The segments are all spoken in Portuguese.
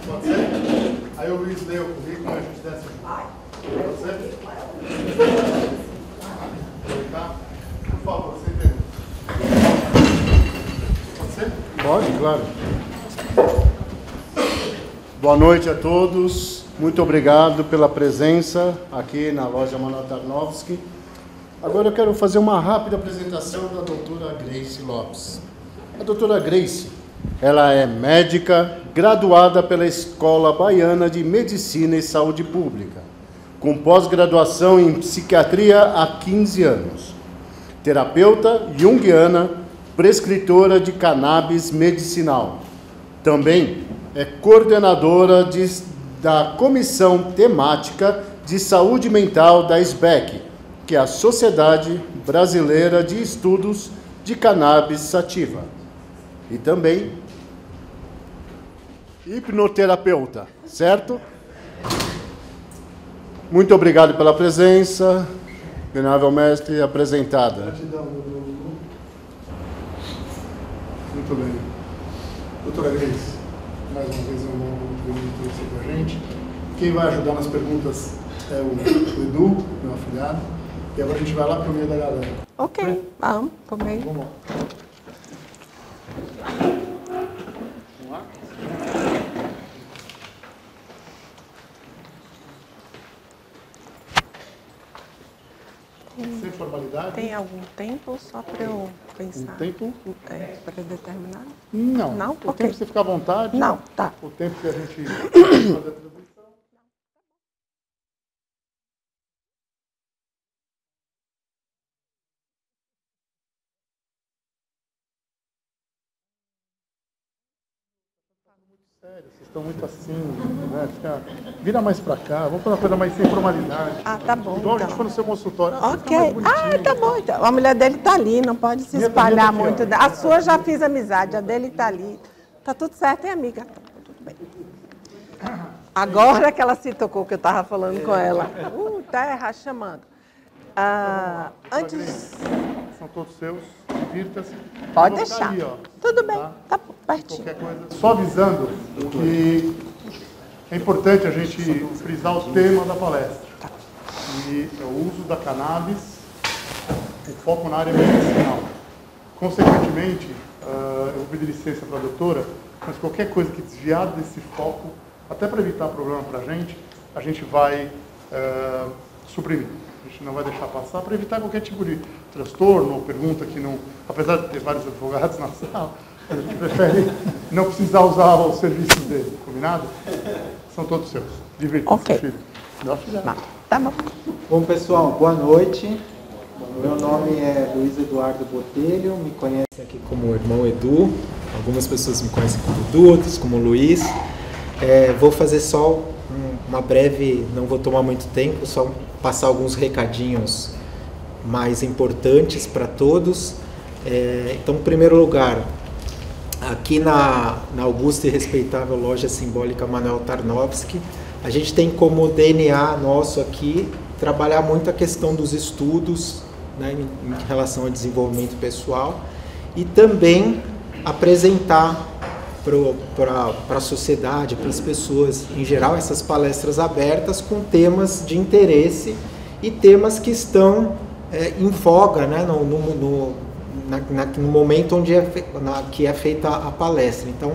Pode ser? Aí o Luiz leu comigo, mas a gente desce. Pode ser? Por favor, você entende? Pode ser? Pode, claro. Boa noite a todos. Muito obrigado pela presença aqui na loja Manuel Tarnowski. Agora eu quero fazer uma rápida apresentação da doutora Grace Lopes. A doutora Grace, ela é médica graduada pela Escola Baiana de Medicina e Saúde Pública, com pós-graduação em psiquiatria há 15 anos. Terapeuta junguiana, prescritora de cannabis medicinal. Também é coordenadora da Comissão Temática de Saúde Mental da SBEC, que é a Sociedade Brasileira de Estudos de Cannabis Sativa. E também hipnoterapeuta, certo? Muito obrigado pela presença. Venerável mestre, apresentada. Gratidão, muito bem. Doutora Grace, mais uma vez é um bom ter com a gente. Quem vai ajudar nas perguntas é o Edu, meu afilhado. E agora a gente vai lá para o meio da galera. Ok, vamos para o meio. Vamos lá. Sem formalidade? Tem algum tempo só para eu pensar? Um tempo? Predeterminado? Não. Não? O tempo você fica à vontade. Não, tá. O tempo que a gente faz a transmissão. Sério, vocês estão muito assim, né? Vira mais pra cá, vamos para uma coisa mais sem formalidade. Ah, tá bom. Igual então. a gente foi no seu consultório. Ok. Tá bom. Então. A mulher dele tá ali, não pode se espalhar muito. A sua já fiz amizade, a dele tá ali. Tá tudo certo, hein, amiga? Tá tudo bem. Agora que ela se tocou, que eu tava falando com ela. Terra chamando. Antes... São todos seus, divirta-se. Pode deixar. Ali, ó, tudo bem, tá pertinho. Qualquer coisa. Só avisando que é importante a gente frisar o tema da palestra. E é o uso da cannabis, o foco na área medicinal. Consequentemente, eu vou pedir licença para a doutora, mas qualquer coisa que desviar desse foco, até para evitar problema para a gente vai suprimir. A gente não vai deixar passar para evitar qualquer tipo de transtorno ou pergunta que não... Apesar de ter vários advogados na sala, a gente prefere não precisar usar os serviços dele, combinado? São todos seus. Divirtam-se, Ok. filho. Tá bom. Bom, pessoal, boa noite. Meu nome é Luiz Eduardo Botelho, me conhece aqui como irmão Edu. Algumas pessoas me conhecem como Edu, outras como Luiz. Vou fazer só uma breve, não vou tomar muito tempo, só passar alguns recadinhos mais importantes para todos. Então, em primeiro lugar, aqui na augusta e respeitável loja simbólica Manuel Tarnowski, a gente tem como DNA nosso aqui trabalhar muito a questão dos estudos, né, em relação ao desenvolvimento pessoal, e também apresentar para a sociedade, para as pessoas em geral, essas palestras abertas com temas de interesse e temas que estão em voga, né, no momento onde que é feita a palestra. Então,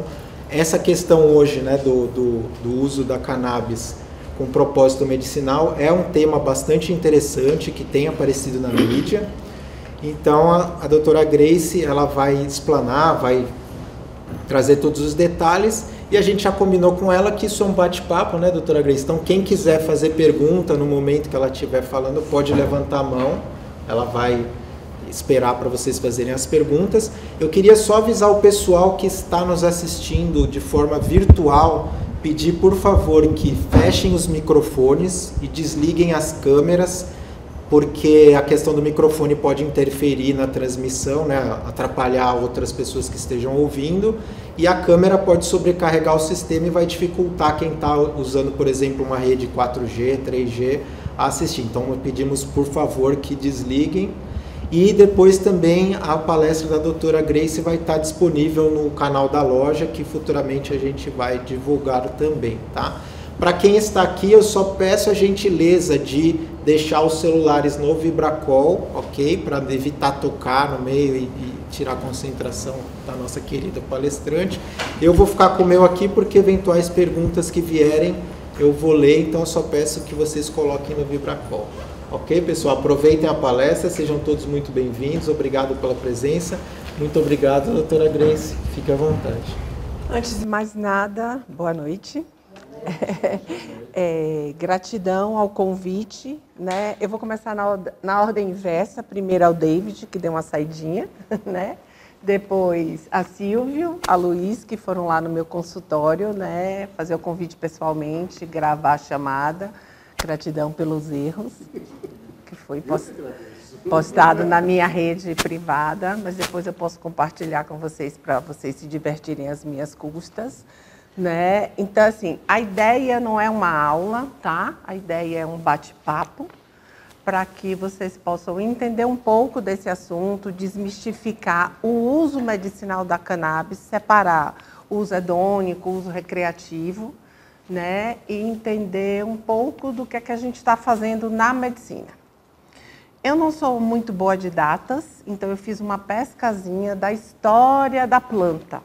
essa questão hoje, né, do uso da cannabis com propósito medicinal é um tema bastante interessante que tem aparecido na mídia. Então, a doutora Grace, ela vai explanar, vai trazer todos os detalhes, e a gente já combinou com ela que isso é um bate-papo, né, doutora Grace? Então, quem quiser fazer pergunta no momento que ela estiver falando, pode levantar a mão, ela vai esperar para vocês fazerem as perguntas. Eu queria só avisar o pessoal que está nos assistindo de forma virtual, pedir por favor que fechem os microfones e desliguem as câmeras, porque a questão do microfone pode interferir na transmissão, né, atrapalhar outras pessoas que estejam ouvindo, e a câmera pode sobrecarregar o sistema e vai dificultar quem está usando, por exemplo, uma rede 4G, 3G, a assistir. Então, pedimos, por favor, que desliguem. E depois também a palestra da doutora Grace vai estar disponível no canal da loja, que futuramente a gente vai divulgar também, tá? Para quem está aqui, eu só peço a gentileza de deixar os celulares no Vibracol, ok? Para evitar tocar no meio e tirar a concentração da nossa querida palestrante. Eu vou ficar com o meu aqui porque eventuais perguntas que vierem eu vou ler, então eu só peço que vocês coloquem no Vibracol. Ok, pessoal? Aproveitem a palestra, sejam todos muito bem-vindos, obrigado pela presença. Muito obrigado, doutora Grace, fique à vontade. Antes de mais nada, boa noite. Gratidão ao convite, né? Eu vou começar na ordem inversa, primeiro ao David, que deu uma saidinha, né? Depois a Silvio, a Luiz, que foram lá no meu consultório, né? Fazer o convite pessoalmente, gravar a chamada. Gratidão pelos erros, que foi postado na minha rede privada, mas depois eu posso compartilhar com vocês para vocês se divertirem às minhas custas, né? Então, assim, a ideia não é uma aula, tá? A ideia é um bate-papo para que vocês possam entender um pouco desse assunto, desmistificar o uso medicinal da cannabis, separar o uso hedônico, o uso recreativo, né, e entender um pouco do que é que a gente está fazendo na medicina. Eu não sou muito boa de datas, então eu fiz uma pescazinha da história da planta,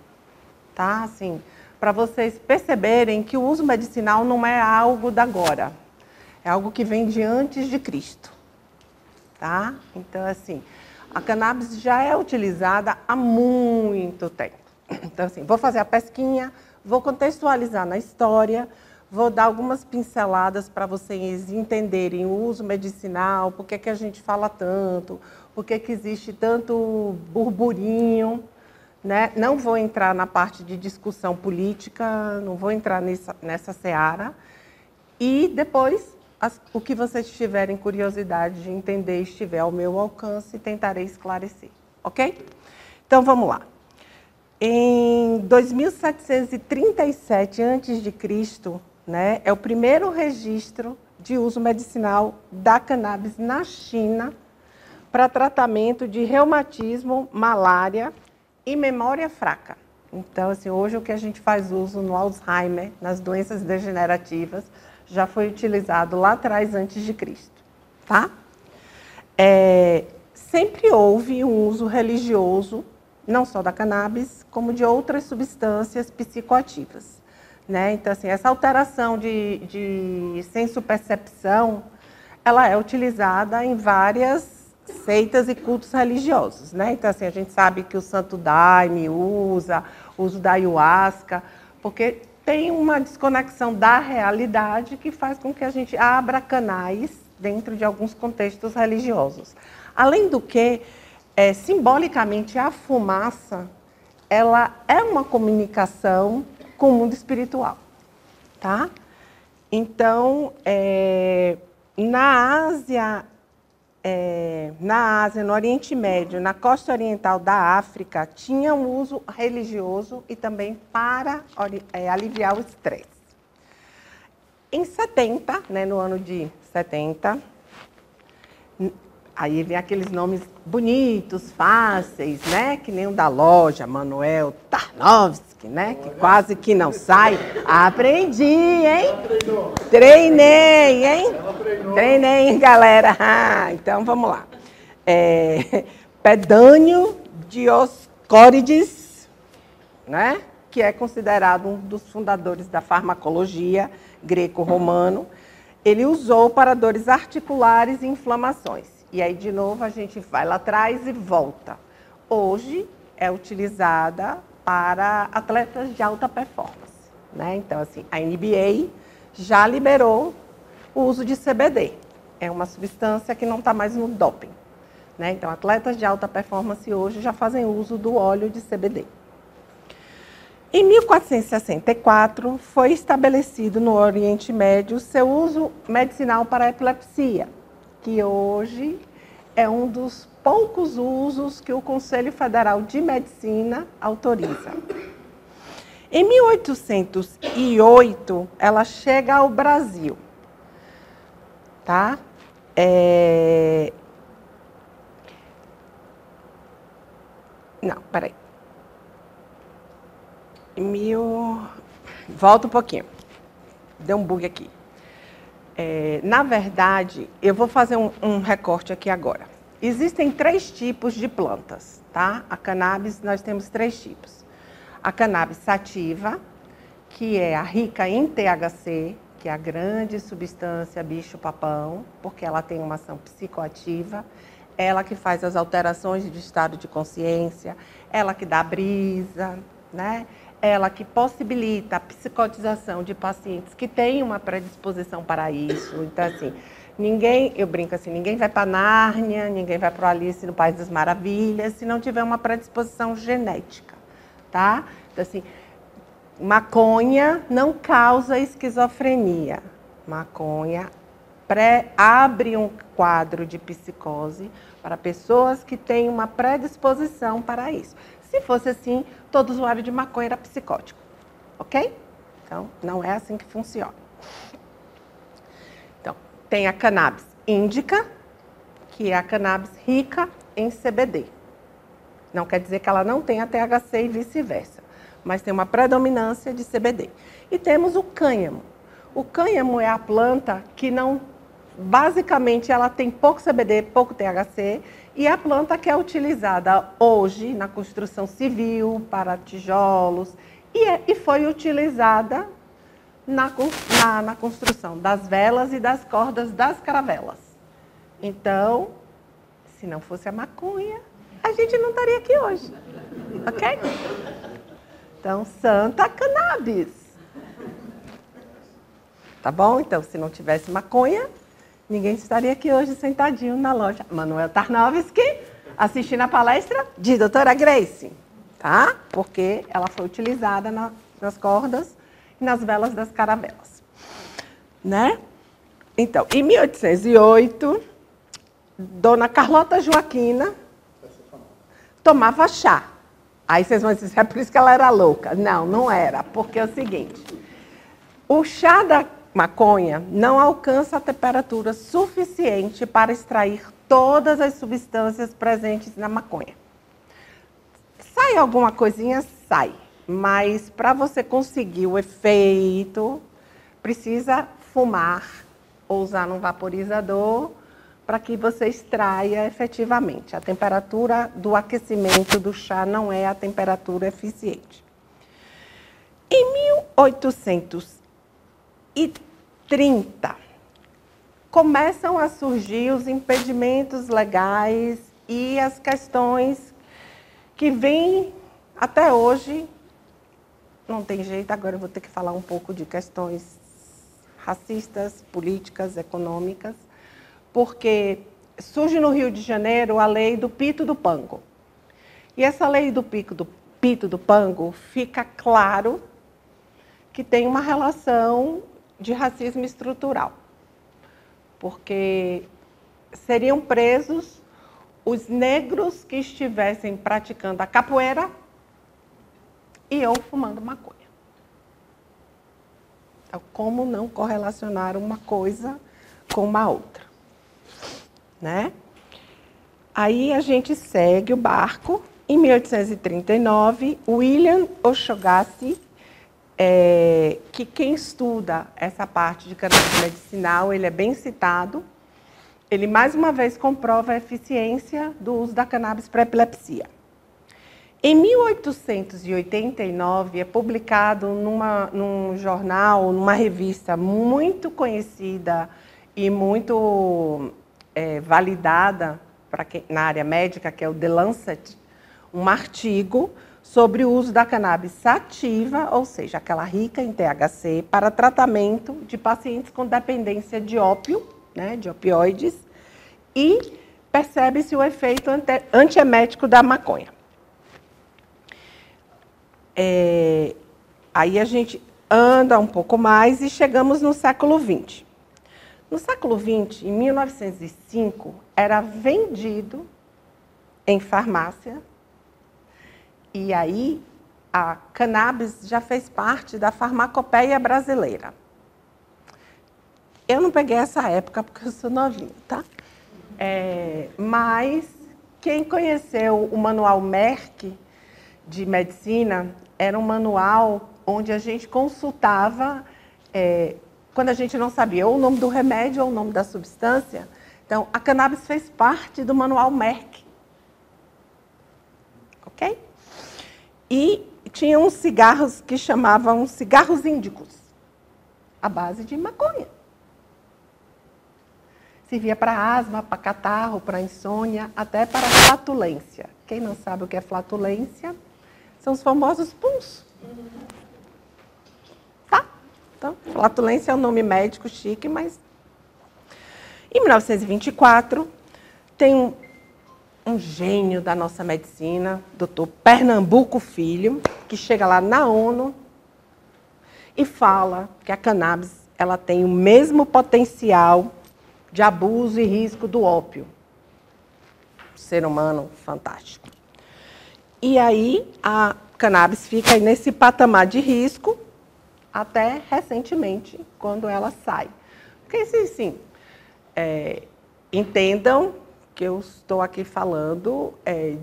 tá? Assim, para vocês perceberem que o uso medicinal não é algo da agora, é algo que vem de antes de Cristo, tá? Então, assim, a cannabis já é utilizada há muito tempo. Então, assim, vou fazer a pesquinha, vou contextualizar na história, vou dar algumas pinceladas para vocês entenderem o uso medicinal, por que a gente fala tanto, por que existe tanto burburinho, né? Não vou entrar na parte de discussão política, não vou entrar nessa seara. E depois, o que vocês tiverem curiosidade de entender, estiver ao meu alcance, tentarei esclarecer, ok? Então, vamos lá. Em 2737 a.C., né, é o primeiro registro de uso medicinal da cannabis na China para tratamento de reumatismo, malária e memória fraca. Então, assim, hoje o que a gente faz uso no Alzheimer, nas doenças degenerativas, já foi utilizado lá atrás, antes de Cristo, tá? Sempre houve um uso religioso, não só da cannabis, como de outras substâncias psicoativas, né? Então, assim, essa alteração de senso-percepção, ela é utilizada em várias seitas e cultos religiosos, né? Então, assim, a gente sabe que o Santo Daime usa, o uso da ayahuasca, porque tem uma desconexão da realidade que faz com que a gente abra canais dentro de alguns contextos religiosos. Além do que, simbolicamente, a fumaça, ela é uma comunicação com o mundo espiritual, tá? Então, na Ásia, no Oriente Médio, na costa oriental da África, tinha um uso religioso e também para aliviar o estresse. Em 70, né, no ano de 70, aí vem aqueles nomes bonitos, fáceis, né, que nem o da loja, Manuel Tarnowski, né, que quase que não sai. Aprendi, hein? Treinei, hein? Treinei, hein, galera? Então, vamos lá. Pedânio Dioscórides, né, que é considerado um dos fundadores da farmacologia greco-romano, ele usou para dores articulares e inflamações. E aí, de novo, a gente vai lá atrás e volta. Hoje é utilizada para atletas de alta performance, né? Então, assim, a NBA já liberou o uso de CBD. É uma substância que não está mais no doping, né? Então, atletas de alta performance hoje já fazem uso do óleo de CBD. Em 1464, foi estabelecido no Oriente Médio o seu uso medicinal para a epilepsia, que hoje é um dos poucos usos que o Conselho Federal de Medicina autoriza. Em 1808, ela chega ao Brasil, tá? Não, peraí. Volta um pouquinho. Deu um bug aqui. Na verdade, eu vou fazer um recorte aqui agora. Existem 3 tipos de plantas, tá? A cannabis, nós temos 3 tipos. A cannabis sativa, que é a rica em THC, que é a grande substância bicho-papão, porque ela tem uma ação psicoativa, ela que faz as alterações de estado de consciência, ela que dá brisa, né? Ela que possibilita a psicotização de pacientes que têm uma predisposição para isso. Então, assim, eu brinco assim, ninguém vai para Nárnia, ninguém vai para Alice no País das Maravilhas, se não tiver uma predisposição genética, tá? Então, assim, maconha não causa esquizofrenia. Maconha abre um quadro de psicose para pessoas que têm uma predisposição para isso. Se fosse assim, todo usuário de maconha era psicótico, ok? Então, não é assim que funciona. Então, tem a cannabis índica, que é a cannabis rica em CBD. Não quer dizer que ela não tenha THC e vice-versa, mas tem uma predominância de CBD. E temos o cânhamo. O cânhamo é a planta que não... Basicamente, ela tem pouco CBD, pouco THC, e é a planta que é utilizada hoje na construção civil, para tijolos, e foi utilizada na construção das velas e das cordas das caravelas. Então, se não fosse a maconha, a gente não estaria aqui hoje, ok? Então, santa cannabis. Tá bom? Então, se não tivesse maconha, ninguém estaria aqui hoje sentadinho na loja Manuel Tarnowski, assistindo a palestra de doutora Grace, tá? Porque ela foi utilizada nas cordas e nas velas das caravelas, né? Então, em 1808, Dona Carlota Joaquina tomava chá. Aí vocês vão dizer, é por isso que ela era louca. Não, não era, porque é o seguinte, o chá da maconha não alcança a temperatura suficiente para extrair todas as substâncias presentes na maconha. Sai alguma coisinha? Sai. Mas para você conseguir o efeito, precisa fumar ou usar um vaporizador para que você extraia efetivamente. A temperatura do aquecimento do chá não é a temperatura eficiente. Em 1830, começam a surgir os impedimentos legais e as questões que vêm até hoje. Não tem jeito, agora eu vou ter que falar um pouco de questões racistas, políticas, econômicas, porque surge no Rio de Janeiro a lei do Pito do Pango. E essa lei do Pito do Pango fica claro que tem uma relação de racismo estrutural, porque seriam presos os negros que estivessem praticando a capoeira e ou fumando maconha. Então, como não correlacionar uma coisa com uma outra, né? Aí a gente segue o barco. Em 1839, William Oxogassi, que quem estuda essa parte de cannabis medicinal, ele é bem citado, ele mais uma vez comprova a eficiência do uso da cannabis para epilepsia. Em 1889, é publicado num jornal, numa revista muito conhecida e muito validada na área médica, que é o The Lancet, um artigo sobre o uso da cannabis sativa, ou seja, aquela rica em THC, para tratamento de pacientes com dependência de ópio, né, de opioides, e percebe-se o efeito antiemético da maconha. Aí a gente anda um pouco mais e chegamos no século XX. No século XX, em 1905, era vendido em farmácia, e aí a cannabis já fez parte da farmacopeia brasileira. Eu não peguei essa época porque eu sou novinha, tá? Mas Quem conheceu o manual Merck de medicina, era um manual onde a gente consultava, quando a gente não sabia ou o nome do remédio ou o nome da substância. Então, a cannabis fez parte do manual Merck. Ok? E tinha uns cigarros que chamavam cigarros índicos, à base de maconha. Servia para asma, para catarro, para insônia, até para flatulência. Quem não sabe o que é flatulência, são os famosos puns. Tá? Então, flatulência é um nome médico chique, mas... Em 1924, tem um gênio da nossa medicina, Dr. Pernambuco Filho, que chega lá na ONU e fala que a cannabis ela tem o mesmo potencial de abuso e risco do ópio. Ser humano fantástico. E aí a cannabis fica nesse patamar de risco até recentemente, quando ela sai. Porque, assim, entendam que eu estou aqui falando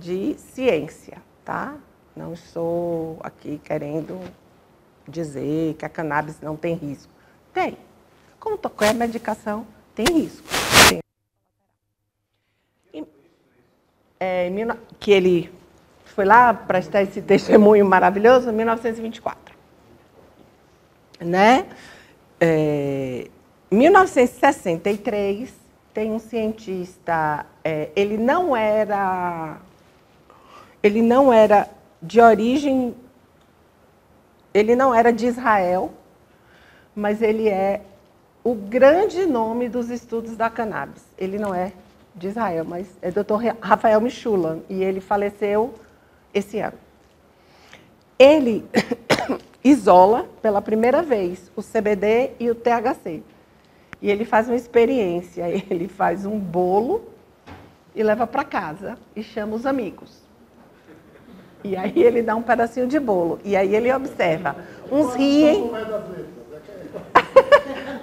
de ciência, tá? Não estou aqui querendo dizer que a cannabis não tem risco. Tem. Como qualquer medicação, tem risco. Que ele foi lá prestar esse testemunho maravilhoso em 1924. Né? 1963, tem um cientista, ele não era de origem, ele não era de Israel, mas ele é o grande nome dos estudos da cannabis. Ele não é de Israel, mas é Dr. Rafael Mishulam, e ele faleceu esse ano. Ele isola pela primeira vez o CBD e o THC. E ele faz uma experiência, ele faz um bolo e leva para casa e chama os amigos. E aí ele dá um pedacinho de bolo. E aí ele observa. Uns riem,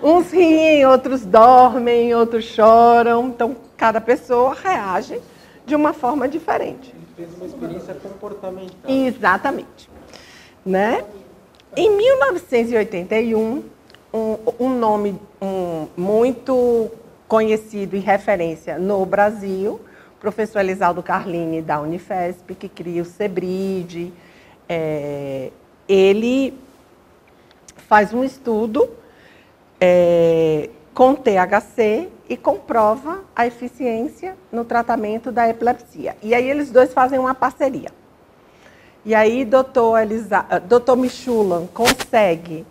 uns riem, outros dormem, outros choram. Então, cada pessoa reage de uma forma diferente. Ele fez uma experiência comportamental. Exatamente. Né? Em 1981, um nome muito conhecido e referência no Brasil, o professor Elisaldo Carlini, da Unifesp, que cria o CEBRID, ele faz um estudo com THC e comprova a eficiência no tratamento da epilepsia. E aí eles dois fazem uma parceria. E aí Dr. Mishulam consegue,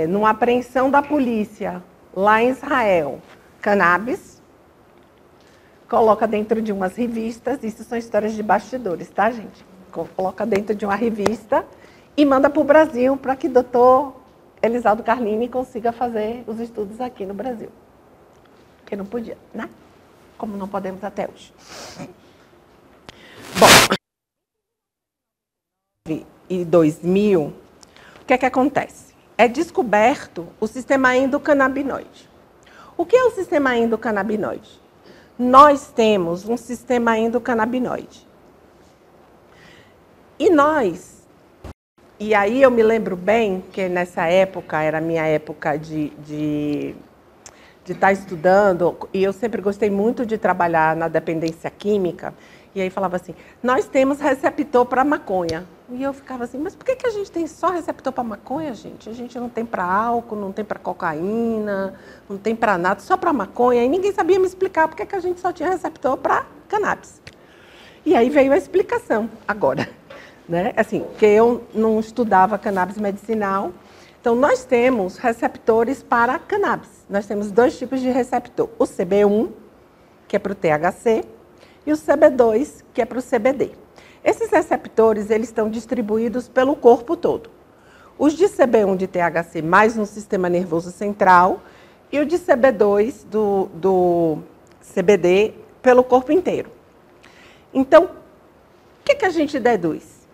numa apreensão da polícia lá em Israel, cannabis, coloca dentro de umas revistas, isso são histórias de bastidores, tá, gente? Coloca dentro de uma revista e manda para o Brasil para que Dr. Elisaldo Carlini consiga fazer os estudos aqui no Brasil. Porque não podia, né? Como não podemos até hoje. Bom, em 2000, o que é que acontece? É descoberto o sistema endocannabinoide. O que é o sistema endocannabinoide? Nós temos um sistema endocannabinoide. E aí eu me lembro bem que nessa época, era a minha época de estar estudando, e eu sempre gostei muito de trabalhar na dependência química, e aí falava assim, nós temos receptor para maconha. E eu ficava assim, mas por que a gente tem só receptor para maconha, gente? A gente não tem para álcool, não tem para cocaína, não tem para nada, só para maconha. E ninguém sabia me explicar por que a gente só tinha receptor para cannabis. E aí veio a explicação agora. Né? Assim, que eu não estudava cannabis medicinal. Então, nós temos receptores para cannabis. Nós temos dois tipos de receptor. O CB1, que é para o THC, e o CB2, que é para o CBD. Esses receptores, eles estão distribuídos pelo corpo todo. Os de CB1 de THC mais no sistema nervoso central e o de CB2 do CBD pelo corpo inteiro. Então, o que a gente deduz?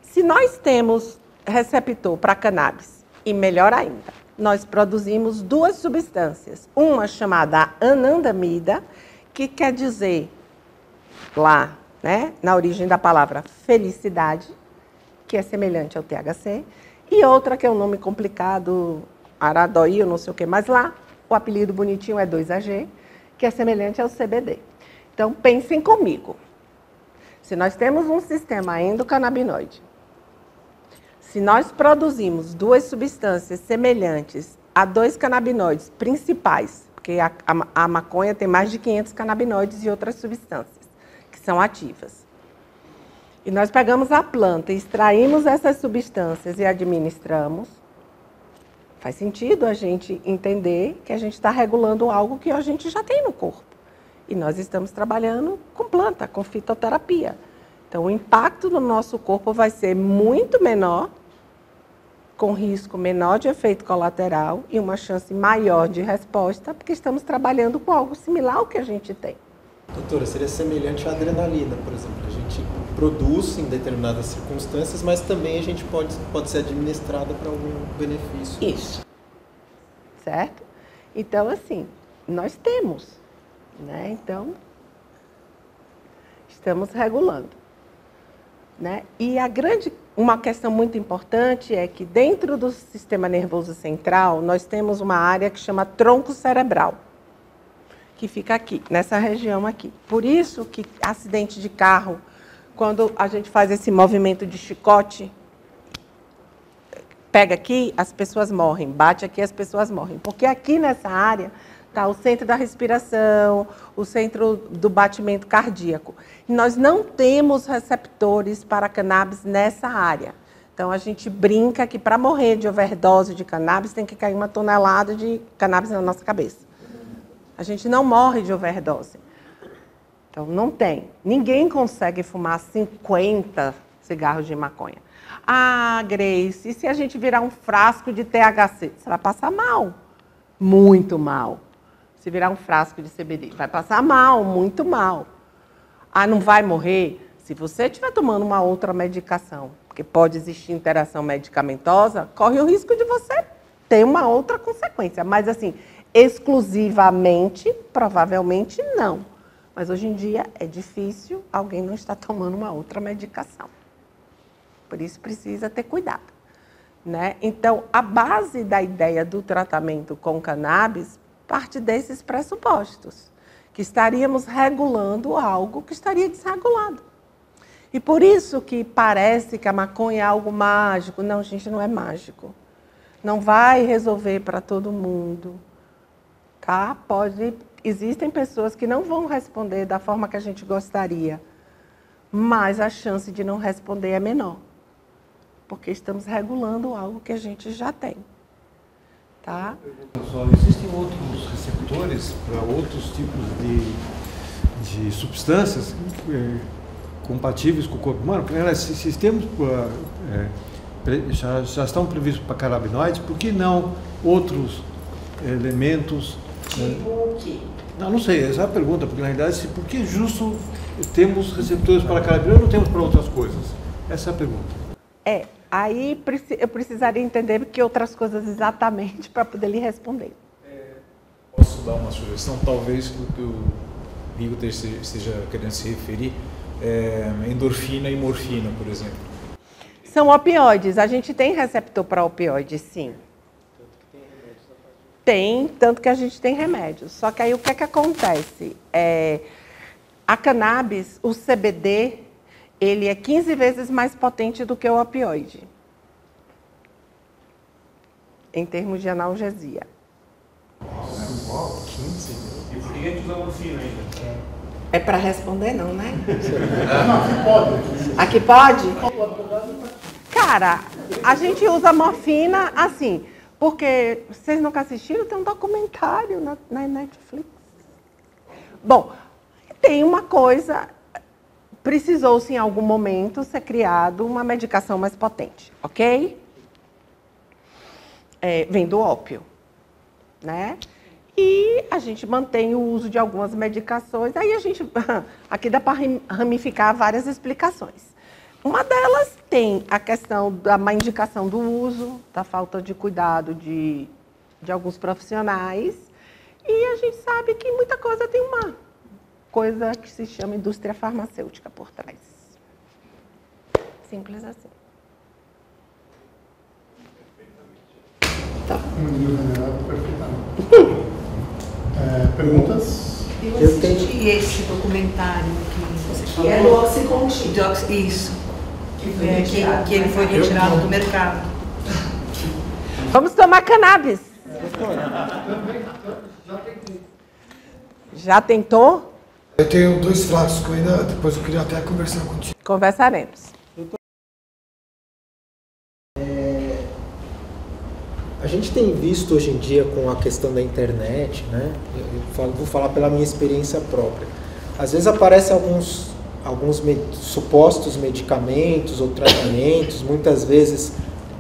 Se nós temos receptor para cannabis, e melhor ainda, nós produzimos duas substâncias. Uma chamada anandamida, que quer dizer lá, né, na origem da palavra felicidade, que é semelhante ao THC, e outra que é um nome complicado, Aradoí, eu não sei o que, mas lá o apelido bonitinho é 2AG, que é semelhante ao CBD. Então, pensem comigo. Se nós temos um sistema endocannabinoide, se nós produzimos duas substâncias semelhantes a dois canabinoides principais, porque a maconha tem mais de 500 canabinoides e outras substâncias que são ativas, e nós pegamos a planta, extraímos essas substâncias e administramos, faz sentido a gente entender que a gente está regulando algo que a gente já tem no corpo. E nós estamos trabalhando com planta, com fitoterapia. Então, o impacto no nosso corpo vai ser muito menor, com risco menor de efeito colateral e uma chance maior de resposta, porque estamos trabalhando com algo similar ao que a gente tem. Doutora, seria semelhante à adrenalina, por exemplo. A gente produz em determinadas circunstâncias, mas também a gente pode ser administrada para algum benefício. Isso. Certo? Então, assim, nós temos, né? Então, estamos regulando, né? E uma questão muito importante é que dentro do sistema nervoso central, nós temos uma área que chama tronco cerebral, que fica aqui, nessa região aqui. Por isso que acidente de carro, quando a gente faz esse movimento de chicote, pega aqui, as pessoas morrem, bate aqui, as pessoas morrem. Porque aqui nessa área está o centro da respiração, o centro do batimento cardíaco. E nós não temos receptores para cannabis nessa área. Então, a gente brinca que para morrer de overdose de cannabis tem que cair 1 tonelada de cannabis na nossa cabeça. A gente não morre de overdose. Então, não tem. Ninguém consegue fumar 50 cigarros de maconha. Ah, Grace, e se a gente virar um frasco de THC? Você vai passar mal. Muito mal. Se virar um frasco de CBD, vai passar mal, muito mal. Ah, não vai morrer? Se você estiver tomando uma outra medicação, porque pode existir interação medicamentosa, corre o risco de você ter uma outra consequência. Mas, assim, exclusivamente, provavelmente não. Mas hoje em dia é difícil alguém não estar tomando uma outra medicação. Por isso precisa ter cuidado, né? Então, a base da ideia do tratamento com cannabis parte desses pressupostos, que estaríamos regulando algo que estaria desregulado. E por isso que parece que a maconha é algo mágico. Não, gente, não é mágico. Não vai resolver para todo mundo. Tá? Existem pessoas que não vão responder da forma que a gente gostaria, mas a chance de não responder é menor, porque estamos regulando algo que a gente já tem. Tá? Pessoal, existem outros receptores para outros tipos de substâncias compatíveis com o corpo humano? Se sistemas já estão previstos para canabinoides, por que não outros elementos? Tipo o quê? Não sei, essa é a pergunta, porque na realidade, por que justo temos receptores para canabinoides e não temos para outras coisas? Essa é a pergunta. Aí eu precisaria entender que outras coisas exatamente para poder lhe responder. Posso dar uma sugestão? Talvez o que o Rigo esteja querendo se referir endorfina e morfina, por exemplo. São opioides. A gente tem receptor para opioides, sim. Tem, tanto que a gente tem remédios. Só que aí o que é que acontece? A cannabis, o CBD, ele é 15 vezes mais potente do que o opioide, em termos de analgesia. Nossa, 15? E por que a gente usa morfina ainda? É para responder não, né? Não, Aqui pode? Cara, a gente usa morfina assim, porque vocês nunca assistiram? Tem um documentário na Netflix. Bom, tem uma coisa... Precisou-se, em algum momento, ser criado uma medicação mais potente, ok? Vem do ópio, né? E a gente mantém o uso de algumas medicações. Aí a gente... Aqui dá para ramificar várias explicações. Uma delas tem a questão da má indicação do uso, da falta de cuidado de alguns profissionais. E a gente sabe que muita coisa tem uma coisa que se chama indústria farmacêutica por trás. Simples assim. Tá. Perfeitamente. Perguntas? Eu assisti esse documentário que você falou. É do Oxycontin. Isso. Que ele foi retirado do mercado. Vamos tomar cannabis. Já tentou? Eu tenho 2 frascos que eu ainda, depois eu queria até conversar contigo. Conversaremos. A gente tem visto hoje em dia com a questão da internet, né? Vou falar pela minha experiência própria. Às vezes aparecem alguns supostos medicamentos ou tratamentos, muitas vezes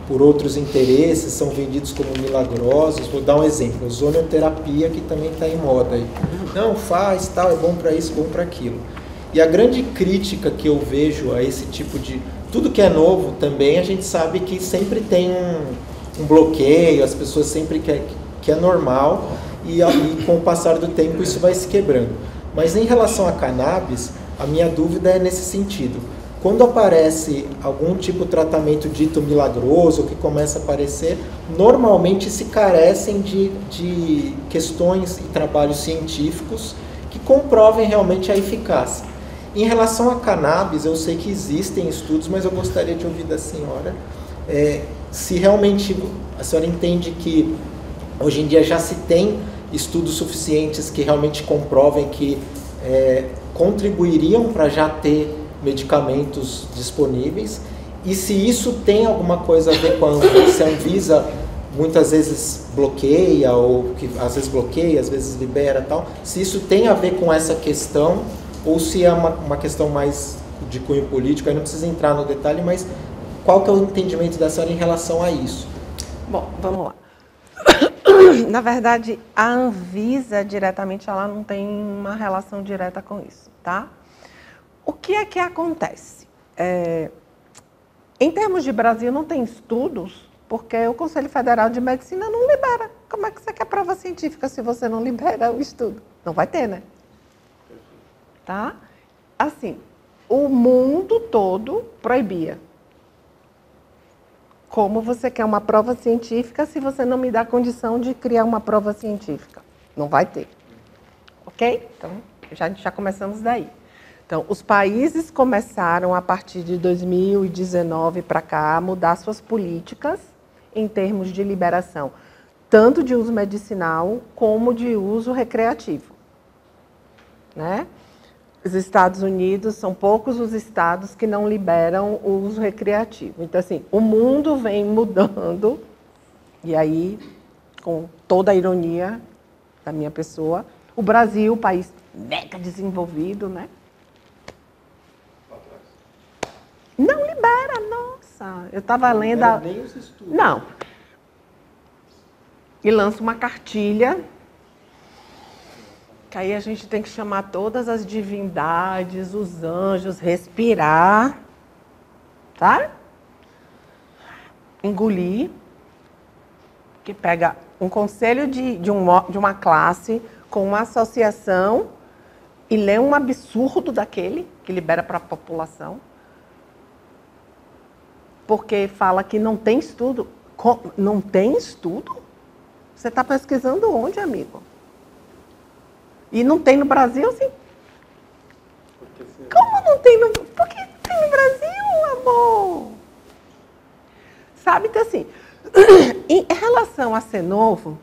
por outros interesses, são vendidos como milagrosos. Vou dar um exemplo, ozonioterapia, que também está em moda aí. Não, faz, tal, é bom para isso, bom para aquilo. E a grande crítica que eu vejo a esse tipo de... Tudo que é novo também, a gente sabe que sempre tem um bloqueio, as pessoas sempre que é normal, e com o passar do tempo isso vai se quebrando. Mas em relação a cannabis, a minha dúvida é nesse sentido. Quando aparece algum tipo de tratamento dito milagroso, que começa a aparecer, normalmente se carecem de questões e trabalhos científicos que comprovem realmente a eficácia. Em relação a cannabis, eu sei que existem estudos, mas eu gostaria de ouvir da senhora se realmente a senhora entende que hoje em dia já se tem estudos suficientes que realmente comprovem que contribuiriam para já ter medicamentos disponíveis, e se isso tem alguma coisa a ver com a Anvisa, se a Anvisa muitas vezes bloqueia, ou que às vezes bloqueia, às vezes libera tal, se isso tem a ver com essa questão, ou se é uma questão mais de cunho político, aí não precisa entrar no detalhe, mas qual que é o entendimento da senhora em relação a isso? Bom, vamos lá. Na verdade, a Anvisa diretamente, ela não tem uma relação direta com isso, tá? O que é que acontece? Em termos de Brasil, não tem estudos, porque o Conselho Federal de Medicina não libera. Como é que você quer prova científica se você não libera o estudo? Não vai ter, né? Tá? Assim, o mundo todo proibia. Como você quer uma prova científica se você não me dá condição de criar uma prova científica? Não vai ter. Ok? Então, já começamos daí. Então, os países começaram, a partir de 2019 para cá, a mudar suas políticas em termos de liberação, tanto de uso medicinal como de uso recreativo. Né? Os Estados Unidos, são poucos os estados que não liberam o uso recreativo. Então, assim, o mundo vem mudando, e aí, com toda a ironia da minha pessoa, o Brasil, país mega desenvolvido, né? Não libera, nossa. Eu estava lendo... Nem os estudos. Não. E lança uma cartilha, que aí a gente tem que chamar todas as divindades, os anjos, respirar, tá? Engolir, que pega um conselho de uma classe com uma associação e lê um absurdo daquele que libera para a população, porque fala que não tem estudo. Não tem estudo? Você está pesquisando onde, amigo? E não tem no Brasil, assim? Como não tem no... Por que tem no Brasil, amor? Sabe, então assim, em relação a ser novo,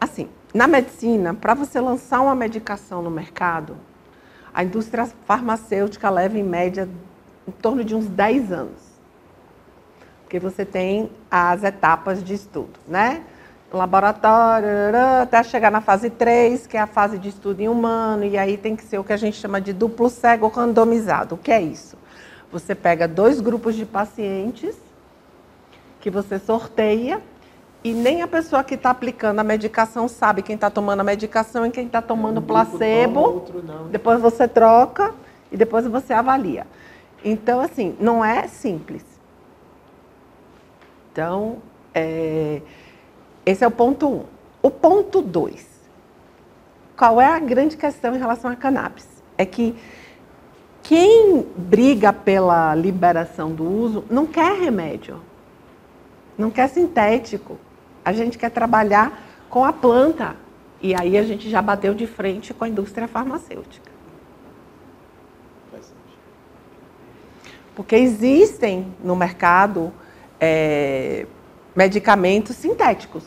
assim, na medicina, para você lançar uma medicação no mercado, a indústria farmacêutica leva, em média, em torno de uns 10 anos. Porque você tem as etapas de estudo, né? Laboratório, até chegar na fase 3, que é a fase de estudo em humano, e aí tem que ser o que a gente chama de duplo cego randomizado. O que é isso? Você pega 2 grupos de pacientes, que você sorteia, e nem a pessoa que está aplicando a medicação sabe quem está tomando a medicação e quem está tomando placebo. Outro não. Depois você troca e depois você avalia. Então, assim, não é simples. Então, esse é o ponto 1. O ponto 2. qual é a grande questão em relação à cannabis? É que quem briga pela liberação do uso não quer remédio, não quer sintético. A gente quer trabalhar com a planta. E aí a gente já bateu de frente com a indústria farmacêutica. Porque existem no mercado medicamentos sintéticos.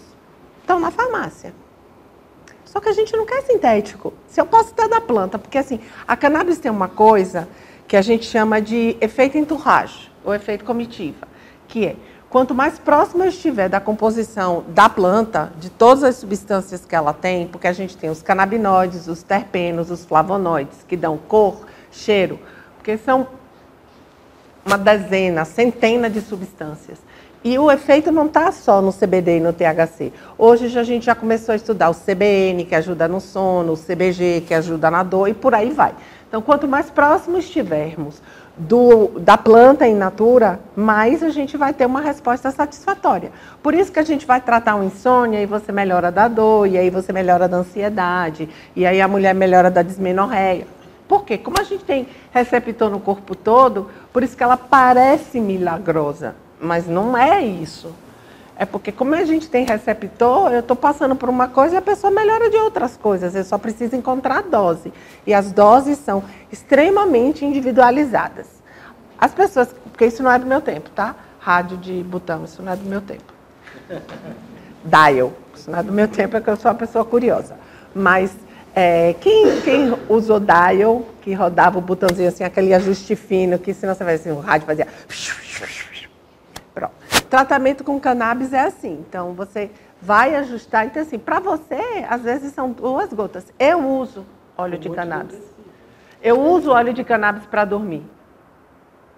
Estão na farmácia. Só que a gente não quer sintético. Se eu posso ter da planta, porque assim, a cannabis tem uma coisa que a gente chama de efeito entourage, ou efeito comitiva, que é, quanto mais próximo eu estiver da composição da planta, de todas as substâncias que ela tem, porque a gente tem os canabinoides, os terpenos, os flavonoides, que dão cor, cheiro, porque são uma dezena, centena de substâncias. E o efeito não está só no CBD e no THC. Hoje a gente já começou a estudar o CBN, que ajuda no sono, o CBG, que ajuda na dor, e por aí vai. Então, quanto mais próximo estivermos da planta in natura, mais a gente vai ter uma resposta satisfatória. Por isso que a gente vai tratar uma insônia e você melhora da dor, e aí você melhora da ansiedade, e aí a mulher melhora da dismenorreia. Por quê? Como a gente tem receptor no corpo todo, por isso que ela parece milagrosa. Mas não é isso. É porque como a gente tem receptor, eu estou passando por uma coisa e a pessoa melhora de outras coisas. Eu só preciso encontrar a dose. E as doses são extremamente individualizadas. As pessoas, porque isso não é do meu tempo, tá? Rádio de botão, isso não é do meu tempo. Dial, isso não é do meu tempo, é que eu sou uma pessoa curiosa. Mas quem usou dial, que rodava o botãozinho assim, aquele ajuste fino, que senão você vai assim, o rádio fazia... Pronto. Tratamento com cannabis é assim, então você vai ajustar, então assim, para você, às vezes são 2 gotas. Eu uso óleo de cannabis. Eu uso óleo de cannabis para dormir.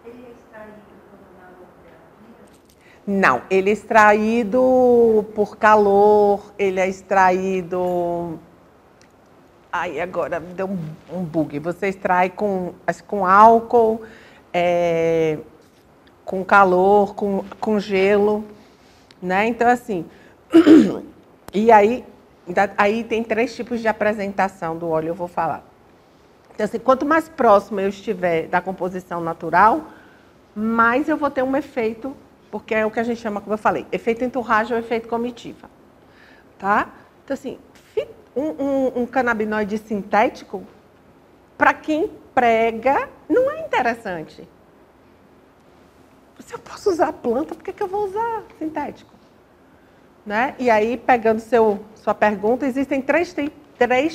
Ele é extraído por uma não, ele é extraído por calor, ele é extraído... Ai, agora me deu um bug. Você extrai com álcool, com calor, com gelo, né? Então, assim, e aí tem 3 tipos de apresentação do óleo, eu vou falar. Então, assim, quanto mais próximo eu estiver da composição natural, mais eu vou ter um efeito, porque é o que a gente chama, como eu falei, efeito entourage ou efeito comitiva, tá? Então, assim, um canabinoide sintético, para quem prega, não é interessante. Se eu posso usar planta, por que eu vou usar sintético? Né? E aí, pegando sua pergunta, existem 3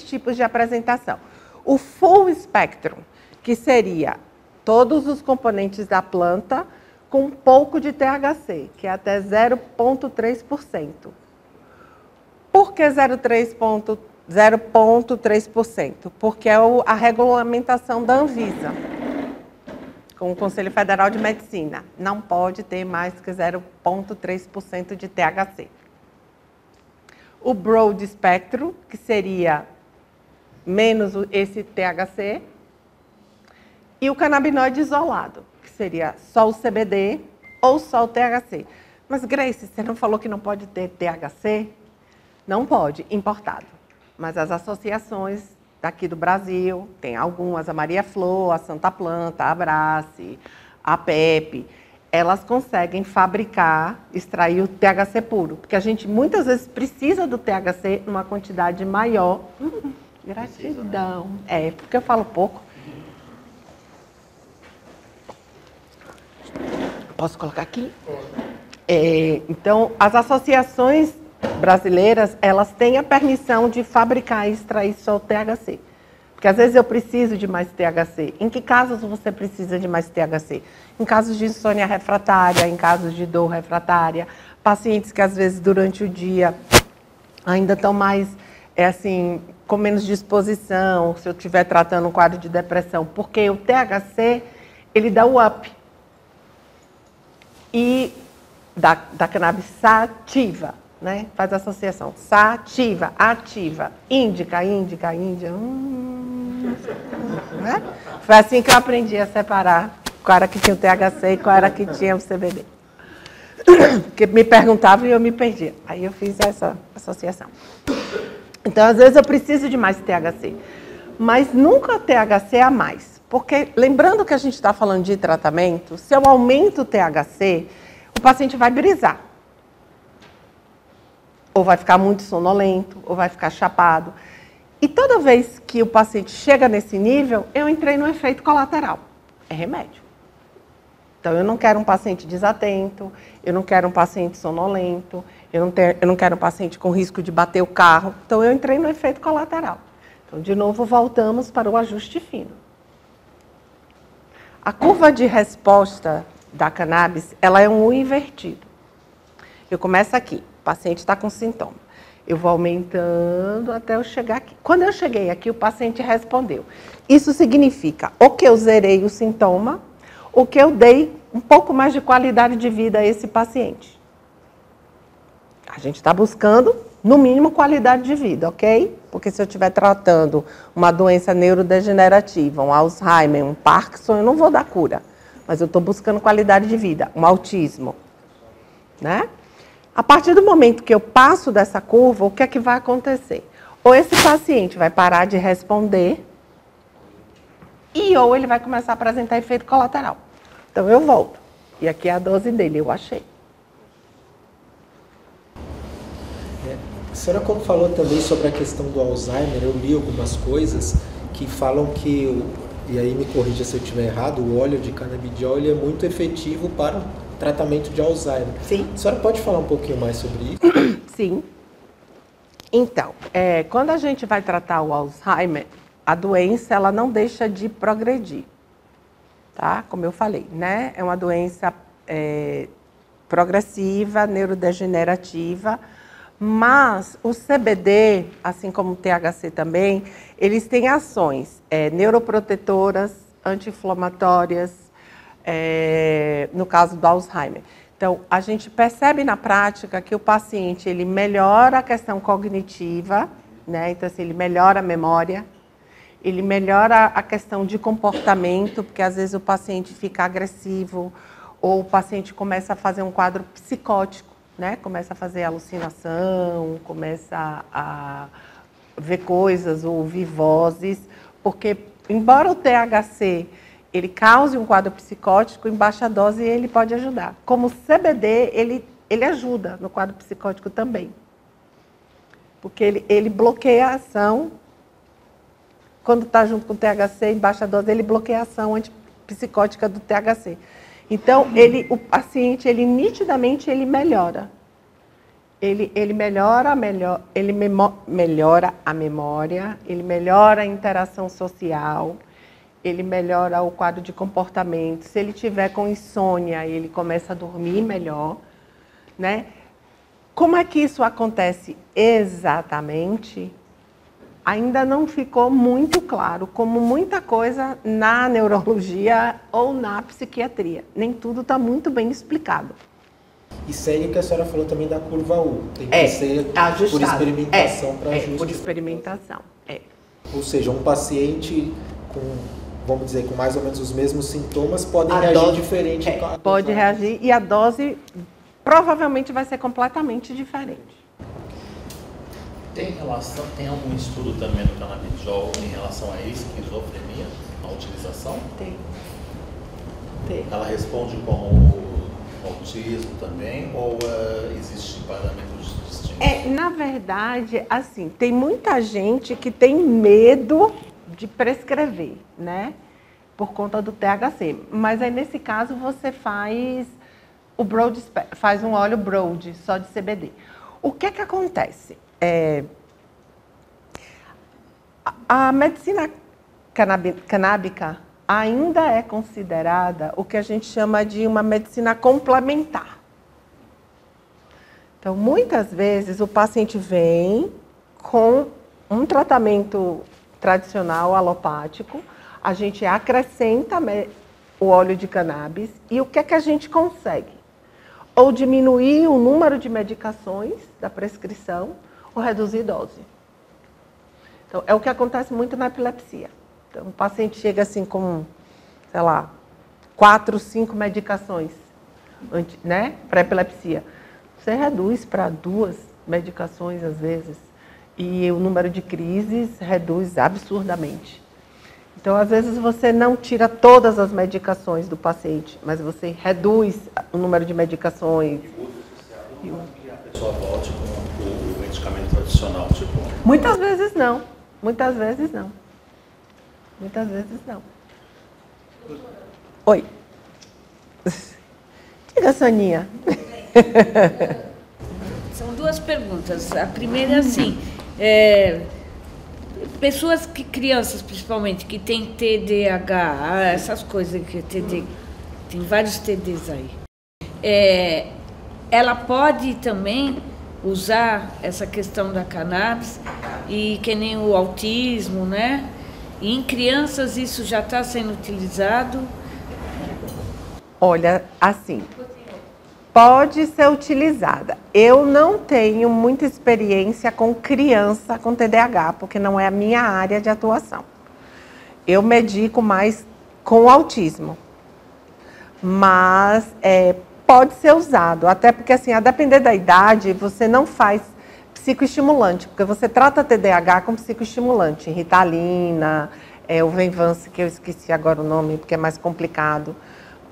tipos de apresentação. O full spectrum, que seria todos os componentes da planta com um pouco de THC, que é até 0,3%. Por que 0,3%? Porque é a regulamentação da Anvisa, com o Conselho Federal de Medicina. Não pode ter mais que 0,3% de THC. O broad spectrum, que seria menos esse THC. E o canabinoide isolado, que seria só o CBD ou só o THC. Mas, Grace, você não falou que não pode ter THC? Não pode, importado. Mas as associações daqui do Brasil, tem algumas, a Maria Flor, a Santa Planta, a Abrace, a PEP, elas conseguem fabricar, extrair o THC puro. Porque a gente muitas vezes precisa do THC numa quantidade maior. Gratidão. É, porque eu falo pouco. Posso colocar aqui? Então, as associações brasileiras, elas têm a permissão de fabricar e extrair só o THC. Porque às vezes eu preciso de mais THC. Em que casos você precisa de mais THC? Em casos de insônia refratária, em casos de dor refratária, pacientes que às vezes durante o dia ainda estão mais, com menos disposição, se eu estiver tratando um quadro de depressão, porque o THC, ele dá o up. E da cannabis sativa, né? Faz associação. Sativa, ativa, índica, índia. Né? Foi assim que eu aprendi a separar qual era que tinha o THC e qual era que tinha o CBD. Porque me perguntavam e eu me perdia. Aí eu fiz essa associação. Então, às vezes, eu preciso de mais THC. Mas nunca THC a mais. Porque, lembrando que a gente está falando de tratamento, se eu aumento o THC, o paciente vai brisar. Ou vai ficar muito sonolento, ou vai ficar chapado. E toda vez que o paciente chega nesse nível, eu entrei no efeito colateral. É remédio. Então, eu não quero um paciente desatento, eu não quero um paciente sonolento, eu não quero um paciente com risco de bater o carro. Então, eu entrei no efeito colateral. Então, de novo, voltamos para o ajuste fino. A curva de resposta da cannabis, ela é um U invertido. Eu começo aqui, o paciente está com sintoma. Eu vou aumentando até eu chegar aqui. Quando eu cheguei aqui, o paciente respondeu. Isso significa ou que eu zerei o sintoma, ou que eu dei um pouco mais de qualidade de vida a esse paciente. A gente está buscando, no mínimo, qualidade de vida, ok? Porque se eu estiver tratando uma doença neurodegenerativa, um Alzheimer, um Parkinson, eu não vou dar cura. Mas eu estou buscando qualidade de vida, um autismo, né? A partir do momento que eu passo dessa curva, o que é que vai acontecer? Ou esse paciente vai parar de responder, ou ele vai começar a apresentar efeito colateral. Então, eu volto. E aqui é a dose dele, eu achei. A senhora, como falou também sobre a questão do Alzheimer, eu li algumas coisas que falam que, e aí me corrija se eu estiver errado, o óleo de canabidiol ele é muito efetivo para o tratamento de Alzheimer. Sim. A senhora pode falar um pouquinho mais sobre isso? Sim. Então, quando a gente vai tratar o Alzheimer, a doença ela não deixa de progredir, tá? Como eu falei, né? É uma doença progressiva, neurodegenerativa, mas o CBD, assim como o THC também, eles têm ações neuroprotetoras, anti-inflamatórias, no caso do Alzheimer. Então, a gente percebe na prática que o paciente ele melhora a questão cognitiva, né? Então, assim, ele melhora a memória, ele melhora a questão de comportamento, porque às vezes o paciente fica agressivo ou o paciente começa a fazer um quadro psicótico, né? Começa a fazer alucinação, começa a ver coisas ou ouvir vozes, porque embora o THC ele cause um quadro psicótico, em baixa dose ele pode ajudar. Como o CBD, ele ajuda no quadro psicótico também. Porque ele bloqueia a ação, quando está junto com o THC, em baixa dose, ele bloqueia a ação antipsicótica do THC. Então, o paciente, ele nitidamente, ele melhora. Ele melhora a memória, ele melhora a interação social, ele melhora o quadro de comportamento. Se ele tiver com insônia, ele começa a dormir melhor, né? Como é que isso acontece exatamente? Ainda não ficou muito claro, como muita coisa na neurologia ou na psiquiatria. Nem tudo está muito bem explicado. E segue o que a senhora falou também da curva U. Tem que ser ajustado. Por experimentação para ajuste. Por experimentação, Ou seja, um paciente com, vamos dizer, com mais ou menos os mesmos sintomas pode reagir diferente. Pode reagir e a dose provavelmente vai ser completamente diferente. Tem algum estudo também do canabidiol em relação a esquizofrenia, a utilização? Tem. Ela responde como autismo também, ou existe parâmetros distintos? Na verdade, assim, tem muita gente que tem medo de prescrever, né? Por conta do THC. Mas aí, nesse caso, você faz faz um óleo Broad, só de CBD. O que é que acontece? A medicina canábica ainda é considerada o que a gente chama de uma medicina complementar. Então, muitas vezes, o paciente vem com um tratamento tradicional alopático, a gente acrescenta o óleo de cannabis e o que é que a gente consegue? Ou diminuir o número de medicações da prescrição, ou reduzir dose. Então, é o que acontece muito na epilepsia. Então, o paciente chega assim com, sei lá, 4, 5 medicações, né, para epilepsia. Você reduz para 2 medicações, às vezes. E o número de crises reduz absurdamente. Então, às vezes, você não tira todas as medicações do paciente, mas você reduz o número de medicações. E a pessoa volte com o medicamento tradicional, tipo... Muitas vezes não. Muitas vezes não. Muitas vezes não. Oi. Diga, Soninha. São duas perguntas. A primeira é assim, pessoas crianças principalmente, que têm TDAH, essas coisas, que tem vários TDs aí. Ela pode também usar essa questão da cannabis, e que nem o autismo, né? E em crianças isso já está sendo utilizado? Olha, assim, pode ser utilizada. Eu não tenho muita experiência com criança com TDAH, porque não é a minha área de atuação. Eu medico mais com autismo. Mas pode ser usado, até porque, assim, a depender da idade, você não faz psicoestimulante, porque você trata TDAH com psicoestimulante, Ritalina, o Venvance, que eu esqueci agora o nome, porque é mais complicado.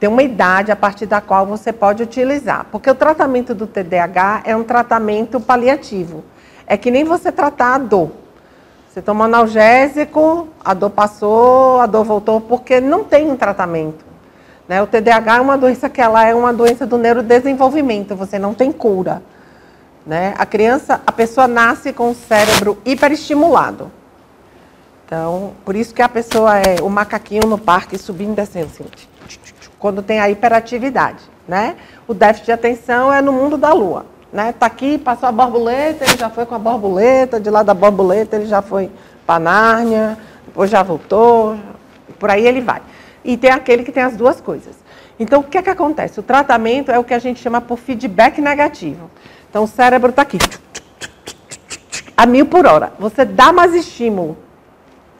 Tem uma idade a partir da qual você pode utilizar, porque o tratamento do TDAH é um tratamento paliativo. É que nem você tratar a dor. Você toma analgésico, a dor passou, a dor voltou, porque não tem um tratamento. Né? O TDAH é uma doença que ela é uma doença do neurodesenvolvimento, você não tem cura. Né? A pessoa nasce com o cérebro hiperestimulado. Então, por isso que a pessoa é o macaquinho no parque subindo e descendo, assim, quando tem a hiperatividade. Né? O déficit de atenção é no mundo da lua. Né? Tá aqui, passou a borboleta, ele já foi com a borboleta, de lá da borboleta ele já foi para Nárnia, depois já voltou, por aí ele vai. E tem aquele que tem as duas coisas. Então, o que é que acontece? O tratamento é o que a gente chama por feedback negativo. Então, o cérebro está aqui, a 1000 por hora. Você dá mais estímulo.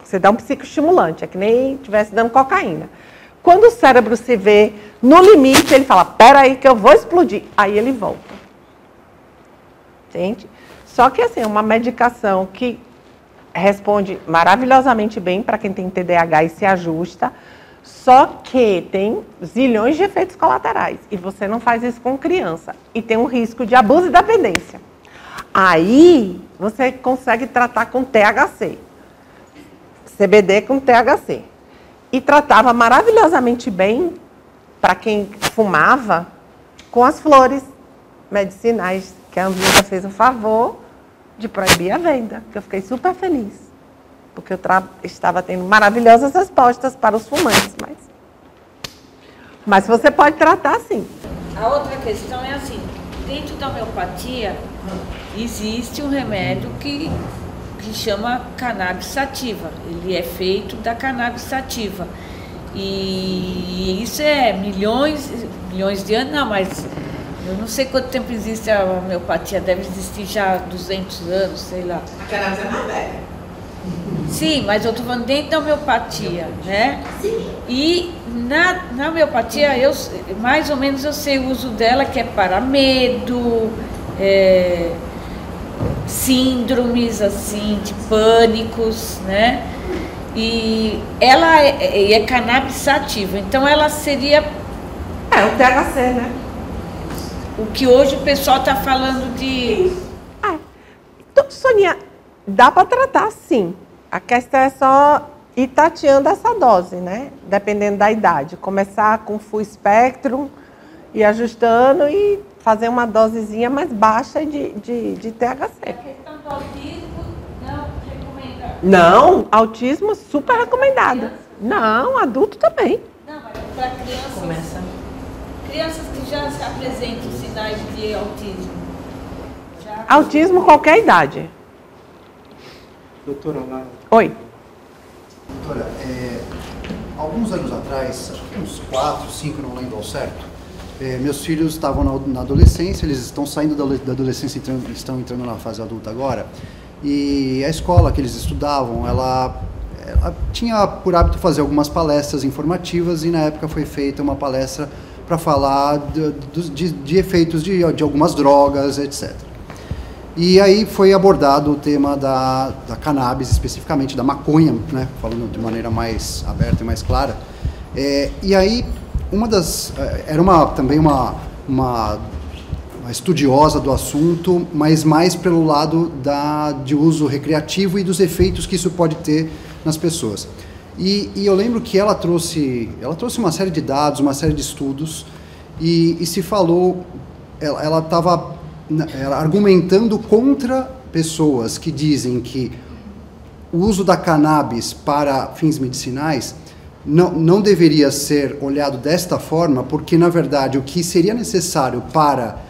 Você dá um psicoestimulante, é que nem estivesse dando cocaína. Quando o cérebro se vê no limite, ele fala, peraí que eu vou explodir. Aí ele volta. Entende? Só que, assim, é uma medicação que responde maravilhosamente bem para quem tem TDAH e se ajusta, só que tem zilhões de efeitos colaterais. E você não faz isso com criança. E tem um risco de abuso e dependência. Aí, você consegue tratar com THC. CBD com THC. E tratava maravilhosamente bem, para quem fumava, com as flores medicinais, que a Anvisa fez o favor de proibir a venda, que eu fiquei super feliz, porque eu estava tendo maravilhosas respostas para os fumantes, mas você pode tratar sim. A outra questão é assim, dentro da homeopatia existe um remédio que chama cannabis sativa, ele é feito da cannabis sativa, e isso é milhões de anos, não, mas eu não sei quanto tempo existe a homeopatia, deve existir já há 200 anos, sei lá. A cannabis é mais velha. Sim, mas eu estou falando dentro da homeopatia, né? Sim. E na homeopatia, mais ou menos eu sei o uso dela, que é para medo, síndromes, assim, de pânicos, né? E ela é cannabis sativa, então ela seria... o THC, né? O que hoje o pessoal está falando de... Então, Soninha, dá para tratar sim. A questão é só ir tateando essa dose, né? Dependendo da idade. Começar com full spectrum, ir ajustando e fazer uma dosezinha mais baixa de THC. A questão do autismo, não recomenda? Não, autismo super recomendado. Não, adulto também. Não, mas para crianças... Crianças que já se apresentam sinais de autismo. Autismo, qualquer idade. Doutora Lara. Oi. Doutora, alguns anos atrás, acho que uns 4, 5, não lembro ao certo, meus filhos estavam na adolescência, eles estão saindo da adolescência e estão entrando na fase adulta agora, e a escola que eles estudavam, ela tinha por hábito fazer algumas palestras informativas, e na época foi feita uma palestra para falar de efeitos de algumas drogas, etc. E aí foi abordado o tema da cannabis, especificamente da maconha, né, falando de maneira mais aberta e mais clara. E aí, era também uma estudiosa do assunto, mas mais pelo lado de uso recreativo e dos efeitos que isso pode ter nas pessoas. E eu lembro que ela trouxe uma série de dados, uma série de estudos, e se falou, ela estava argumentando contra pessoas que dizem que o uso da cannabis para fins medicinais não deveria ser olhado desta forma, porque, na verdade, o que seria necessário para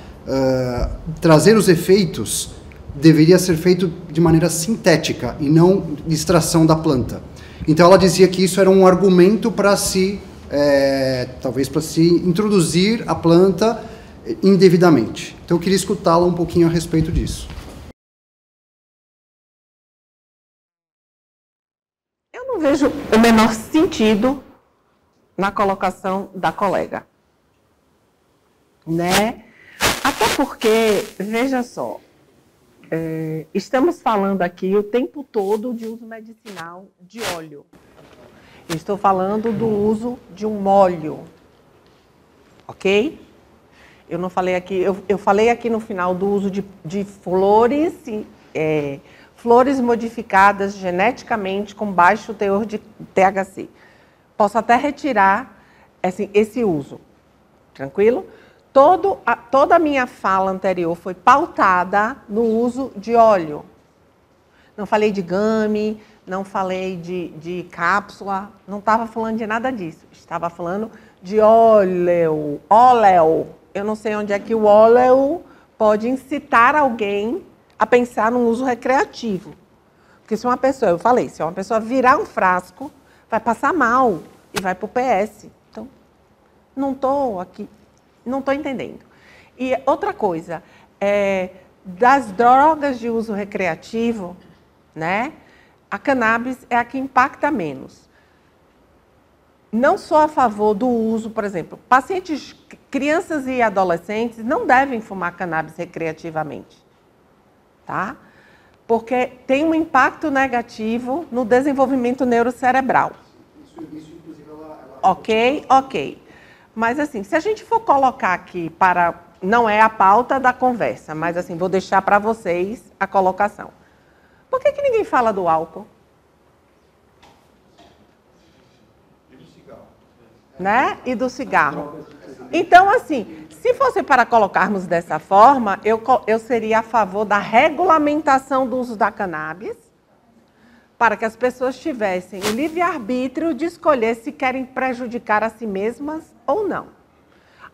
trazer os efeitos deveria ser feito de maneira sintética e não de extração da planta. Então, ela dizia que isso era um argumento para talvez para se introduzir a planta indevidamente. Então, eu queria escutá-la um pouquinho a respeito disso. Eu não vejo o menor sentido na colocação da colega, né? Até porque, veja só, estamos falando aqui o tempo todo de uso medicinal de óleo. Estou falando do uso de um óleo, ok? Eu não falei aqui, eu falei aqui no final do uso de flores, flores modificadas geneticamente com baixo teor de THC. Posso até retirar esse uso, tranquilo? Toda a minha fala anterior foi pautada no uso de óleo. Não falei de gummy, não falei de cápsula, não estava falando de nada disso. Estava falando de óleo. Eu não sei onde é que o óleo pode incitar alguém a pensar num uso recreativo. Porque se uma pessoa, eu falei, se uma pessoa virar um frasco, vai passar mal e vai para o PS. Então, não estou aqui, não estou entendendo. E outra coisa, das drogas de uso recreativo, né, a cannabis é a que impacta menos. Não sou a favor do uso, por exemplo, crianças e adolescentes não devem fumar cannabis recreativamente, tá? Porque tem um impacto negativo no desenvolvimento neurocerebral. Isso inclusive, Ok. Mas, assim, se a gente for colocar aqui não é a pauta da conversa, mas, assim, vou deixar para vocês a colocação. Por que ninguém fala do álcool? Né? E do cigarro. Então, assim, se fosse para colocarmos dessa forma, eu seria a favor da regulamentação do uso da cannabis, para que as pessoas tivessem o livre-arbítrio de escolher se querem prejudicar a si mesmas ou não.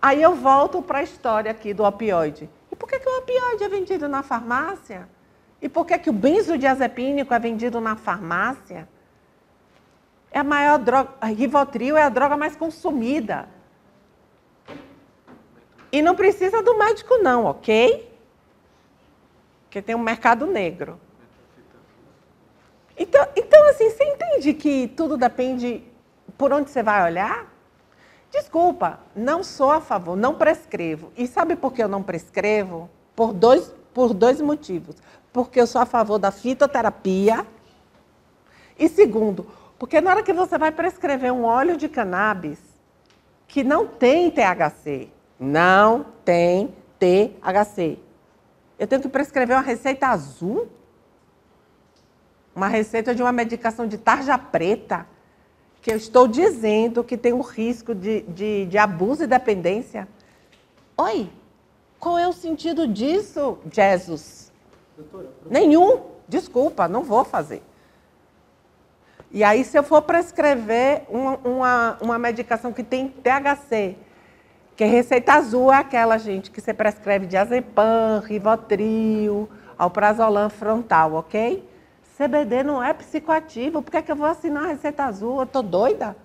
Aí eu volto para a história aqui do opioide. E por que o opioide é vendido na farmácia? E por que o benzodiazepínico é vendido na farmácia? É a maior droga, a Rivotril é a droga mais consumida. E não precisa do médico não, ok? Porque tem um mercado negro. Então, assim, você entende que tudo depende por onde você vai olhar? Desculpa, não sou a favor, não prescrevo. E sabe por que eu não prescrevo? Por dois motivos. Porque eu sou a favor da fitoterapia. E segundo, porque na hora que você vai prescrever um óleo de cannabis que não tem THC, não tem THC, eu tenho que prescrever uma receita azul? Uma receita de uma medicação de tarja preta, que eu estou dizendo que tem um risco de abuso e dependência? Oi, qual é o sentido disso, Jesus? Doutora, nenhum. Desculpa, não vou fazer. E aí, se eu for prescrever uma medicação que tem THC, que receita azul é aquela, gente, que você prescreve diazepam, Rivotril, alprazolam frontal, ok? CBD não é psicoativo, por que eu vou assinar a receita azul? Eu estou doida?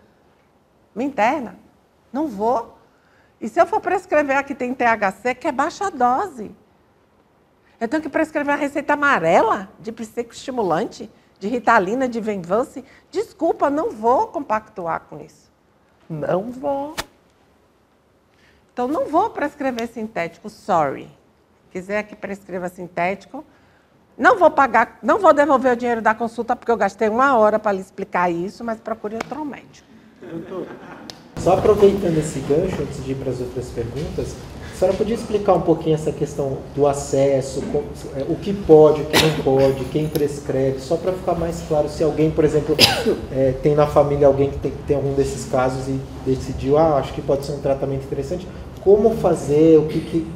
Me interna? Não vou. E se eu for prescrever a que tem THC, que é baixa dose? Eu tenho que prescrever a receita amarela de psicoestimulante, de Ritalina, de Venvance? Desculpa, não vou compactuar com isso. Não vou. Então, não vou prescrever sintético, sorry. Quiser que prescreva sintético, Não vou pagar, não vou devolver o dinheiro da consulta, porque eu gastei 1 hora para lhe explicar isso, mas procure outro médico. Só aproveitando esse gancho, antes de ir para as outras perguntas, a senhora podia explicar um pouquinho essa questão do acesso, o que pode, o que não pode, quem prescreve, só para ficar mais claro se alguém, por exemplo, tem na família alguém que tem algum desses casos e decidiu, acho que pode ser um tratamento interessante, como fazer,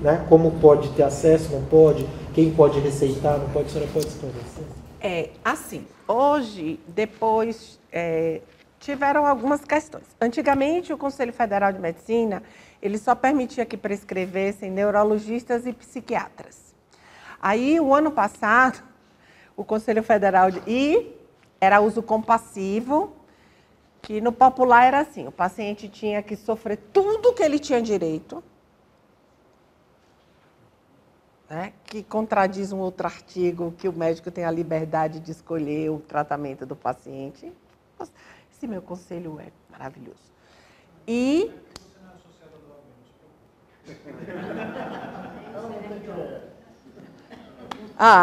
né, como pode ter acesso, não pode, quem pode receitar, não pode, a senhora pode esclarecer? Assim, hoje, depois, tiveram algumas questões. Antigamente, o Conselho Federal de Medicina, ele só permitia que prescrevessem neurologistas e psiquiatras. Aí, o ano passado, o Conselho Federal era uso compassivo, que no popular era assim, o paciente tinha que sofrer tudo que ele tinha direito, né, que contradiz um outro artigo, que o médico tem a liberdade de escolher o tratamento do paciente. Esse meu conselho é maravilhoso. E...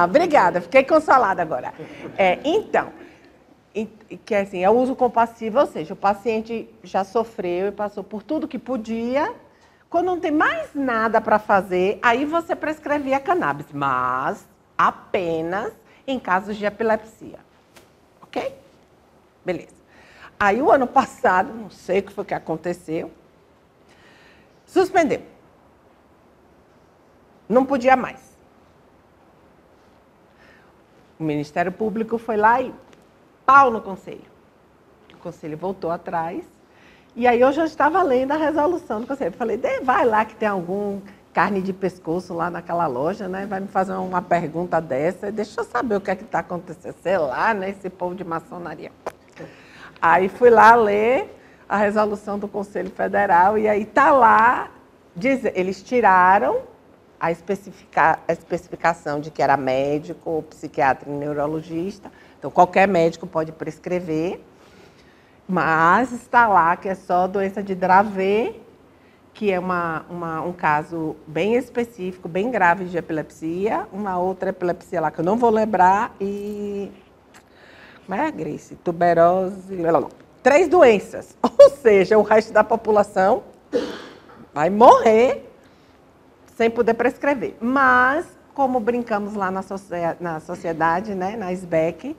obrigada, fiquei consolada agora. Então, que assim, é o uso compassivo, ou seja, o paciente já sofreu e passou por tudo que podia. Quando não tem mais nada para fazer, aí você prescrevia cannabis, mas apenas em casos de epilepsia. Ok? Beleza. Aí, o ano passado, não sei o que foi que aconteceu, suspendeu. Não podia mais. O Ministério Público foi lá e pau no Conselho. O Conselho voltou atrás. E aí eu já estava lendo a resolução do Conselho. Eu falei, vai lá que tem algum carne de pescoço lá naquela loja, né? Vai me fazer uma pergunta dessa. Deixa eu saber o que é que está acontecendo. Sei lá, né? Esse povo de maçonaria. Aí fui lá ler a resolução do Conselho Federal e aí está lá, eles tiraram a especificação de que era médico, ou psiquiatra e neurologista. Então, qualquer médico pode prescrever, mas está lá que é só doença de Dravet, que é um caso bem específico, bem grave de epilepsia, uma outra epilepsia lá que eu não vou lembrar, e... Como é, Grace? Tuberose... 3 doenças, ou seja, o resto da população vai morrer sem poder prescrever. Mas, como brincamos lá na sociedade, né, na SBEC,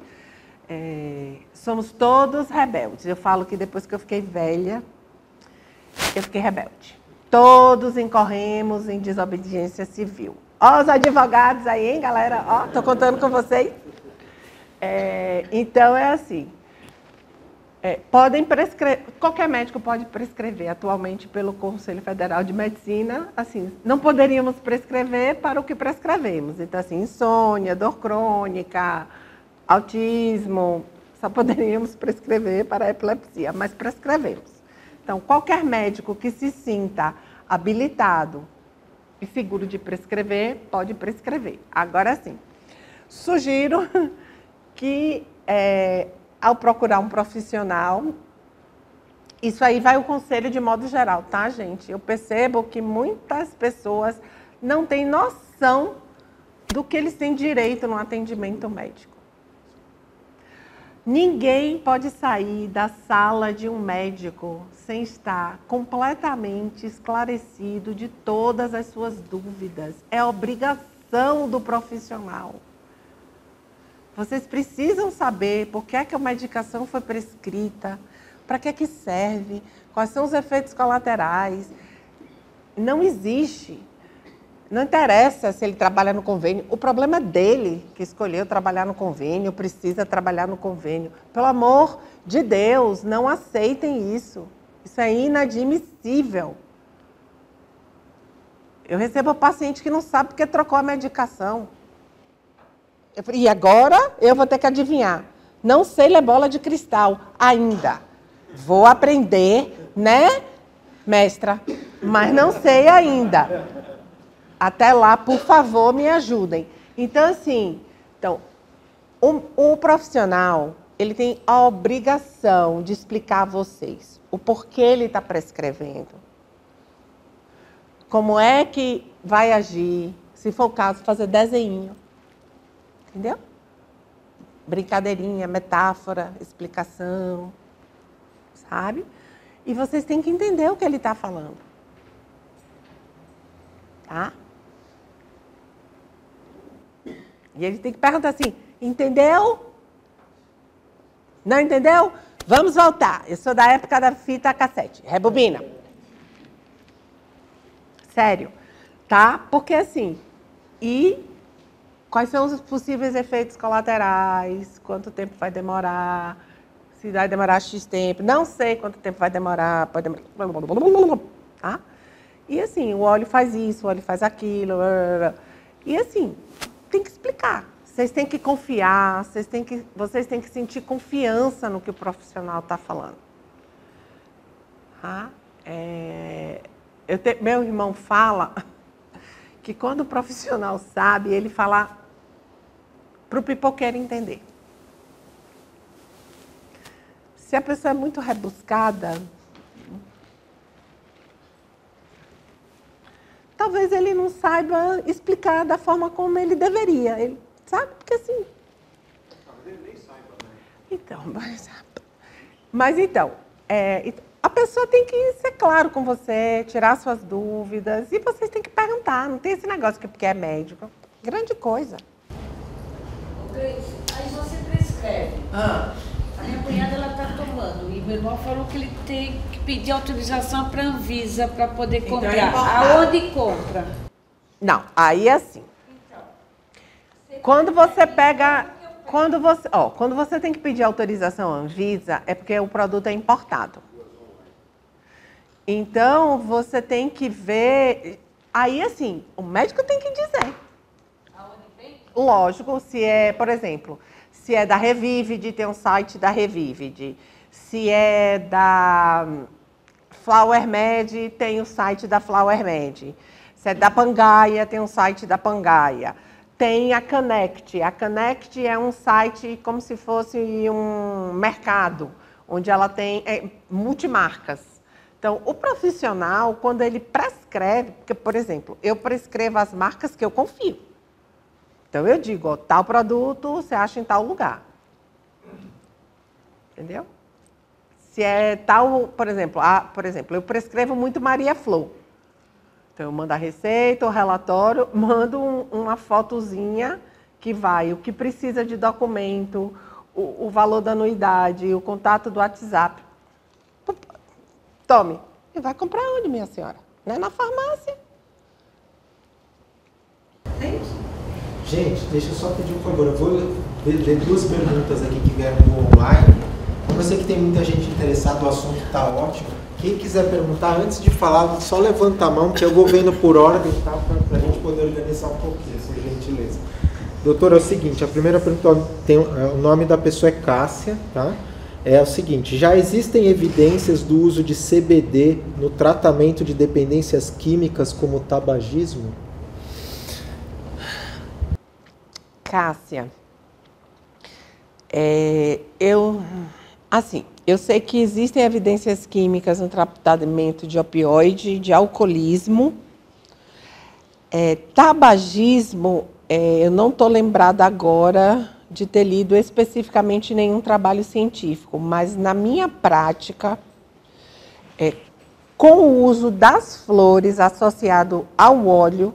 somos todos rebeldes. Eu falo que depois que eu fiquei velha, eu fiquei rebelde. Todos incorremos em desobediência civil. Ó, os advogados aí, hein, galera? Ó, tô contando com vocês. Então, é assim. Podem prescrever, qualquer médico pode prescrever atualmente pelo Conselho Federal de Medicina. Assim, não poderíamos prescrever para o que prescrevemos. Então, assim, insônia, dor crônica, autismo, só poderíamos prescrever para a epilepsia, mas prescrevemos. Então, qualquer médico que se sinta habilitado e seguro de prescrever, pode prescrever. Agora, sim, sugiro que... ao procurar um profissional, isso aí vai o conselho de modo geral, tá, gente? Eu percebo que muitas pessoas não têm noção do que eles têm direito no atendimento médico. Ninguém pode sair da sala de um médico sem estar completamente esclarecido de todas as suas dúvidas. É obrigação do profissional. Vocês precisam saber por que é que a medicação foi prescrita, para que é que serve, quais são os efeitos colaterais. Não existe. Não interessa se ele trabalha no convênio. O problema é dele, que escolheu trabalhar no convênio, precisa trabalhar no convênio. Pelo amor de Deus, não aceitem isso. Isso é inadmissível. Eu recebo paciente que não sabe porque trocou a medicação. E agora eu vou ter que adivinhar. Não sei ler bola de cristal ainda. Vou aprender, né, mestra? Mas não sei ainda. Até lá, por favor, me ajudem. Então, assim, o profissional, ele tem a obrigação de explicar a vocês o porquê ele está prescrevendo. Como é que vai agir, se for o caso, fazer desenho. Entendeu? Brincadeirinha, metáfora, explicação, sabe? E vocês têm que entender o que ele está falando. Tá? E ele tem que perguntar assim, entendeu? Não entendeu? Vamos voltar. Eu sou da época da fita cassete. Rebobina. Sério. Tá? Porque assim, e quais são os possíveis efeitos colaterais? Quanto tempo vai demorar? Se vai demorar X tempo? Não sei quanto tempo vai demorar. Pode demorar. Tá? E assim, o óleo faz isso, o óleo faz aquilo. E assim, tem que explicar. Vocês têm que confiar, vocês têm que sentir confiança no que o profissional está falando. Tá? Meu irmão fala que quando o profissional sabe, ele fala para o pipoqueiro entender. Se a pessoa é muito rebuscada, talvez ele não saiba explicar da forma como ele deveria. Ele sabe? Porque assim... Talvez ele nem saiba, né? Então, mas então, a pessoa tem que ser claro com você, tirar suas dúvidas, e vocês têm que perguntar. Não tem esse negócio que porque é médico. Grande coisa. Grace, aí você prescreve. A minha cunhada, ela está tomando. E meu irmão falou que ele tem que pedir autorização para a Anvisa para poder comprar. Aonde compra? Não, aí é assim. Quando você pega... Quando você tem que pedir autorização à Anvisa, é porque o produto é importado. Então, você tem que ver... Aí, assim, o médico tem que dizer. Lógico, se é, por exemplo, se é da Revivide, tem um site da Revivide. Se é da Flower Med, tem o site da Flower Med. Se é da Pangaia, tem um site da Pangaia. Tem a Connect. A Connect é um site como se fosse um mercado, onde ela tem multimarcas. Então, o profissional, quando ele prescreve, porque, por exemplo, eu prescrevo as marcas que eu confio. Então, eu digo, ó, tal produto você acha em tal lugar. Entendeu? Se é tal, por exemplo, eu prescrevo muito Maria Flor. Então, eu mando a receita, o relatório, mando uma fotozinha que vai, o que precisa de documento, o valor da anuidade, o contato do WhatsApp. Tome. E vai comprar onde, minha senhora? Não é na farmácia. Gente, deixa eu só pedir um favor. Eu vou ler duas perguntas aqui que vieram do online. Como eu sei que tem muita gente interessada, o assunto está ótimo. Quem quiser perguntar, antes de falar, só levanta a mão, que eu vou vendo por ordem, tá? Para a gente poder organizar um pouquinho, por gentileza. Doutor, é o seguinte, a primeira pergunta, o nome da pessoa é Cássia, tá? É o seguinte, já existem evidências do uso de CBD no tratamento de dependências químicas como tabagismo? Cássia, eu sei que existem evidências químicas no tratamento de opioide, de alcoolismo. Tabagismo, eu não estou lembrada agora de ter lido especificamente nenhum trabalho científico, mas na minha prática, com o uso das flores associado ao óleo,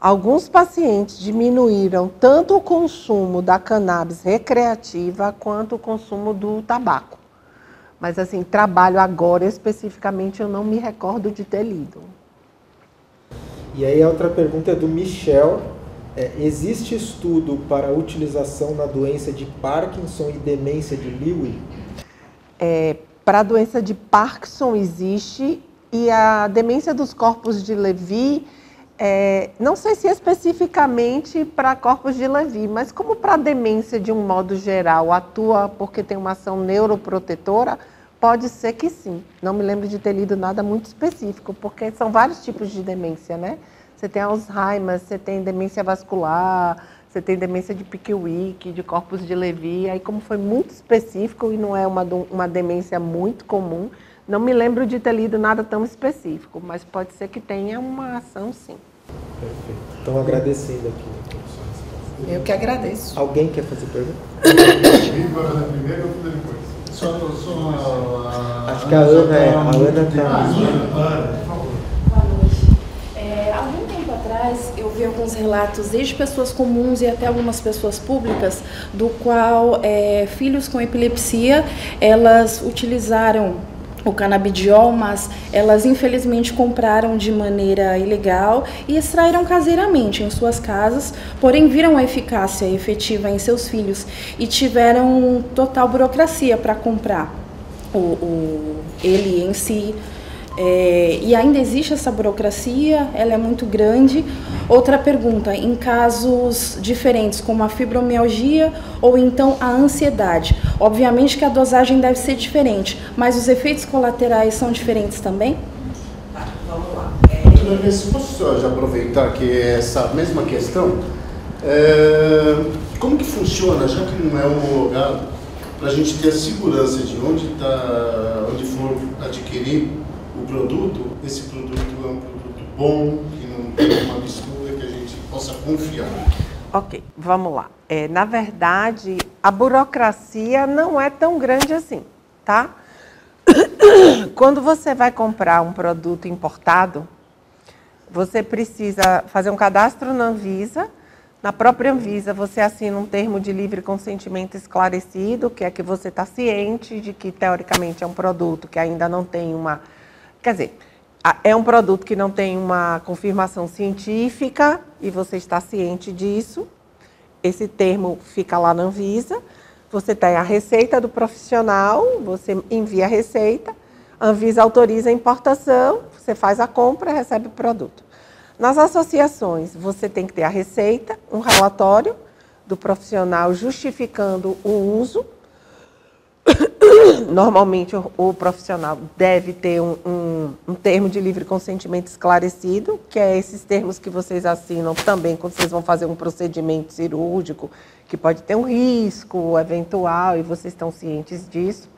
alguns pacientes diminuíram tanto o consumo da cannabis recreativa quanto o consumo do tabaco. Mas, assim, trabalho agora, especificamente, eu não me recordo de ter lido. E aí a outra pergunta é do Michel. Existe estudo para utilização na doença de Parkinson e demência de Lewy? Para a doença de Parkinson existe, e a demência dos corpos de Levy, não sei se especificamente para corpos de Levy, mas como para a demência de um modo geral atua porque tem uma ação neuroprotetora, pode ser que sim. Não me lembro de ter lido nada muito específico, porque são vários tipos de demência, né? Você tem Alzheimer, você tem demência vascular, você tem demência de Pickwick, de corpos de Levy. Aí, como foi muito específico e não é uma demência muito comum, não me lembro de ter lido nada tão específico, mas pode ser que tenha uma ação, sim. Perfeito. Então, agradecendo aqui a sua resposta. Eu que agradeço. Alguém quer fazer pergunta? Primeiro ou depois? Acho que a Ana está... Algum tempo atrás eu vi alguns relatos, desde pessoas comuns e até algumas pessoas públicas, do qual filhos com epilepsia, elas utilizaram o canabidiol, mas elas infelizmente compraram de maneira ilegal e extraíram caseiramente em suas casas, porém viram a eficácia efetiva em seus filhos e tiveram total burocracia para comprar ele em si. E ainda existe essa burocracia, ela é muito grande. Outra pergunta, em casos diferentes, como a fibromialgia ou então a ansiedade, obviamente que a dosagem deve ser diferente, mas os efeitos colaterais são diferentes também? Vamos lá. Se posso já aproveitar que essa mesma questão, como que funciona, já que não é homologado, para a gente ter a segurança de onde for adquirir o produto, esse produto é um produto bom, que não tem uma mistura, que a gente possa confiar. Ok, vamos lá. Na verdade, a burocracia não é tão grande assim, tá? Quando você vai comprar um produto importado, você precisa fazer um cadastro na Anvisa. Na própria Anvisa, você assina um termo de livre consentimento esclarecido, que é que você está ciente de que, teoricamente, é um produto que ainda não tem uma... Quer dizer, é um produto que não tem uma confirmação científica e você está ciente disso. Esse termo fica lá na Anvisa. Você tem a receita do profissional, você envia a receita, a Anvisa autoriza a importação, você faz a compra e recebe o produto. Nas associações, você tem que ter a receita, um relatório do profissional justificando o uso. Normalmente, o profissional deve ter um termo de livre consentimento esclarecido, que é esses termos que vocês assinam também quando vocês vão fazer um procedimento cirúrgico, que pode ter um risco eventual e vocês estão cientes disso.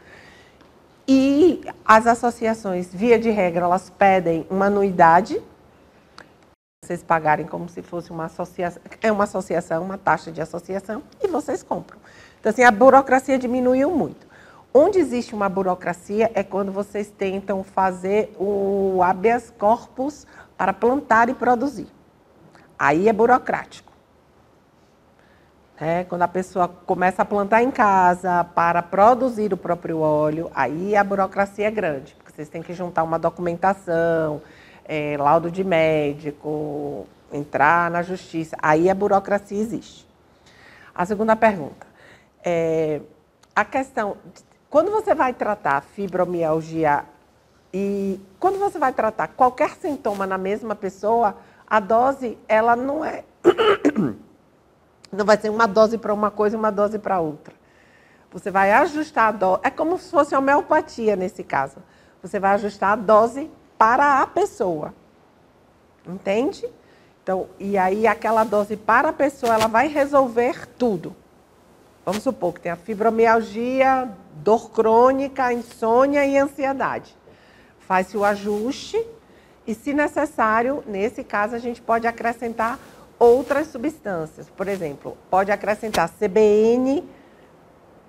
E as associações, via de regra, elas pedem uma anuidade, vocês pagarem como se fosse uma associação, uma taxa de associação, e vocês compram. Então, assim, a burocracia diminuiu muito. Onde existe uma burocracia é quando vocês tentam fazer o habeas corpus para plantar e produzir. Aí é burocrático. Quando a pessoa começa a plantar em casa para produzir o próprio óleo, aí a burocracia é grande, porque vocês têm que juntar uma documentação, laudo de médico, entrar na justiça. Aí a burocracia existe. A segunda pergunta. A questão... Quando você vai tratar fibromialgia e quando você vai tratar qualquer sintoma na mesma pessoa, a dose, ela não é... Não vai ser uma dose para uma coisa e uma dose para outra. Você vai ajustar a dose... É como se fosse homeopatia nesse caso. Você vai ajustar a dose para a pessoa. Entende? Então, e aí aquela dose para a pessoa, ela vai resolver tudo. Vamos supor que tem a fibromialgia, dor crônica, insônia e ansiedade. Faz-se o ajuste e, se necessário, nesse caso, a gente pode acrescentar outras substâncias. Por exemplo, pode acrescentar CBN,